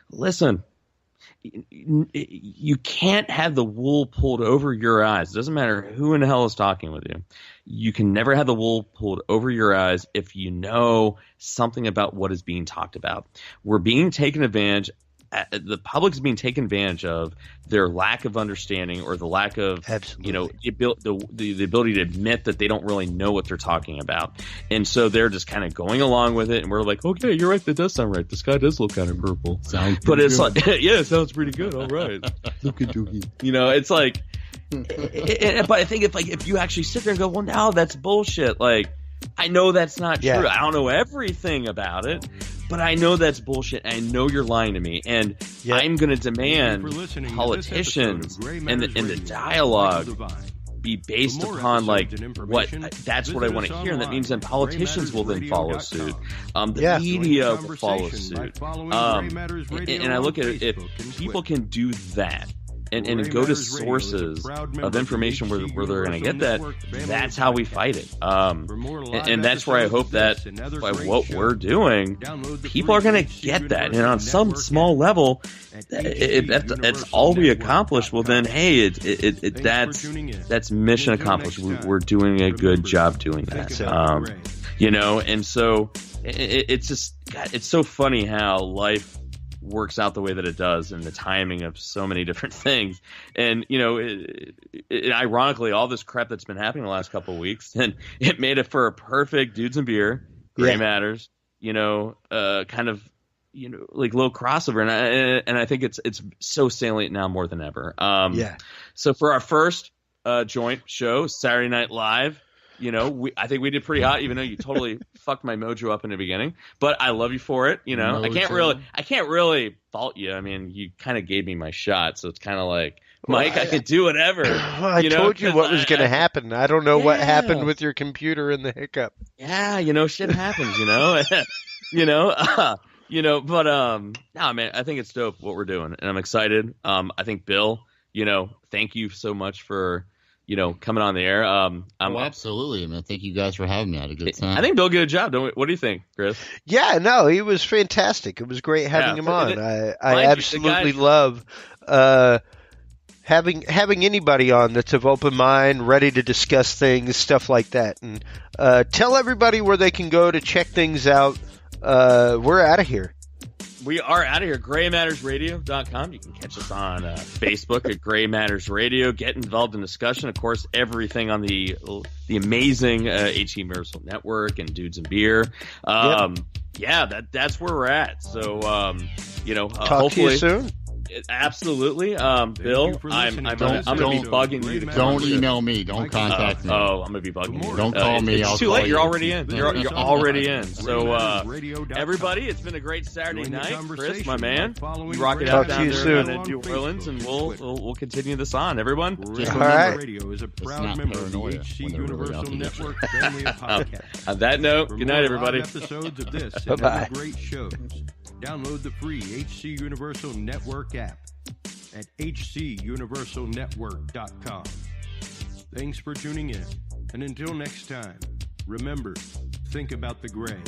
Listen, you can't have the wool pulled over your eyes. It doesn't matter who in the hell is talking with you. You can never have the wool pulled over your eyes if you know something about what is being talked about. We're being taken advantage. The public is being taken advantage of their lack of understanding or the lack of, Absolutely. you know, the ability to admit that they don't really know what they're talking about. And so they're just kind of going along with it. And we're like, okay, you're right. That does sound right. The sky does look kind of purple. Sounds but it's good. like, yeah, it sounds pretty good. All right. You know, it's like, but I think if you actually sit there and go, well, no, that's bullshit. Like, I know that's not true. Yeah. I don't know everything about it. But I know that's bullshit. I know you're lying to me, and I'm going to demand politicians and the dialogue be based upon like what that's what I want to hear, and that means then politicians will then follow suit. The media will follow suit. And I look at it, if people can do that. And go to sources of information where they're going to get that. That's how we fight it. And that's where I hope that by what we're doing, people are going to get that. And on some small level, if that's all we accomplish, well then, hey, that's mission accomplished. We're doing a good job doing that. You know, and so it's just, God, it's so funny how life works out the way that it does and the timing of so many different things. And, you know, ironically, all this crap that's been happening the last couple of weeks, and it made it for a perfect Dudes and Beer, Gray Matters, you know, kind of, you know, like low crossover. And I think it's so salient now more than ever. So for our first joint show, Saturday Night Live, you know, I think we did pretty hot, even though you totally fucked my mojo up in the beginning. But I love you for it. You know, I can't really fault you. I mean, you kind of gave me my shot, so it's kind of like, Mike, I could do whatever. I told you what was going to happen. I don't know what happened with your computer and the hiccup. Yeah, you know, shit happens. You know, But no, man, I think it's dope what we're doing, and I'm excited. I think Bill, you know, thank you so much for, you know, coming on the air. Absolutely, man. Thank you guys for having me. I had a good time. I think Bill did a good job. What do you think, Chris? Yeah, no, he was fantastic. It was great having him on. I absolutely love having anybody on that's of open mind, ready to discuss things, stuff like that. And tell everybody where they can go to check things out. We're out of here. We are out of here. GrayMattersRadio.com. You can catch us on Facebook at Gray Matters Radio. Get involved in discussion. Of course, everything on the amazing HE Universal Network and Dudes and Beer. Yeah, that's where we're at. So, you know, talk hopefully, to you soon. Absolutely. Bill, I'm going to be bugging you. Don't email me. Don't contact me. Oh, I'm going to be bugging you. Don't call me. It's too late. You're already in. You're already in. So, everybody, it's been a great Saturday night. Chris, my man, you rock it out down there in New Orleans, and we'll continue this on. Everyone, Just All right. Radio is a proud member of the HC Universal Network family of podcasts. On that note, good night, everybody. Episodes of this and other great shows. Download the free HC Universal Network app at hcuniversalnetwork.com. Thanks for tuning in, and until next time, remember, think about the gray.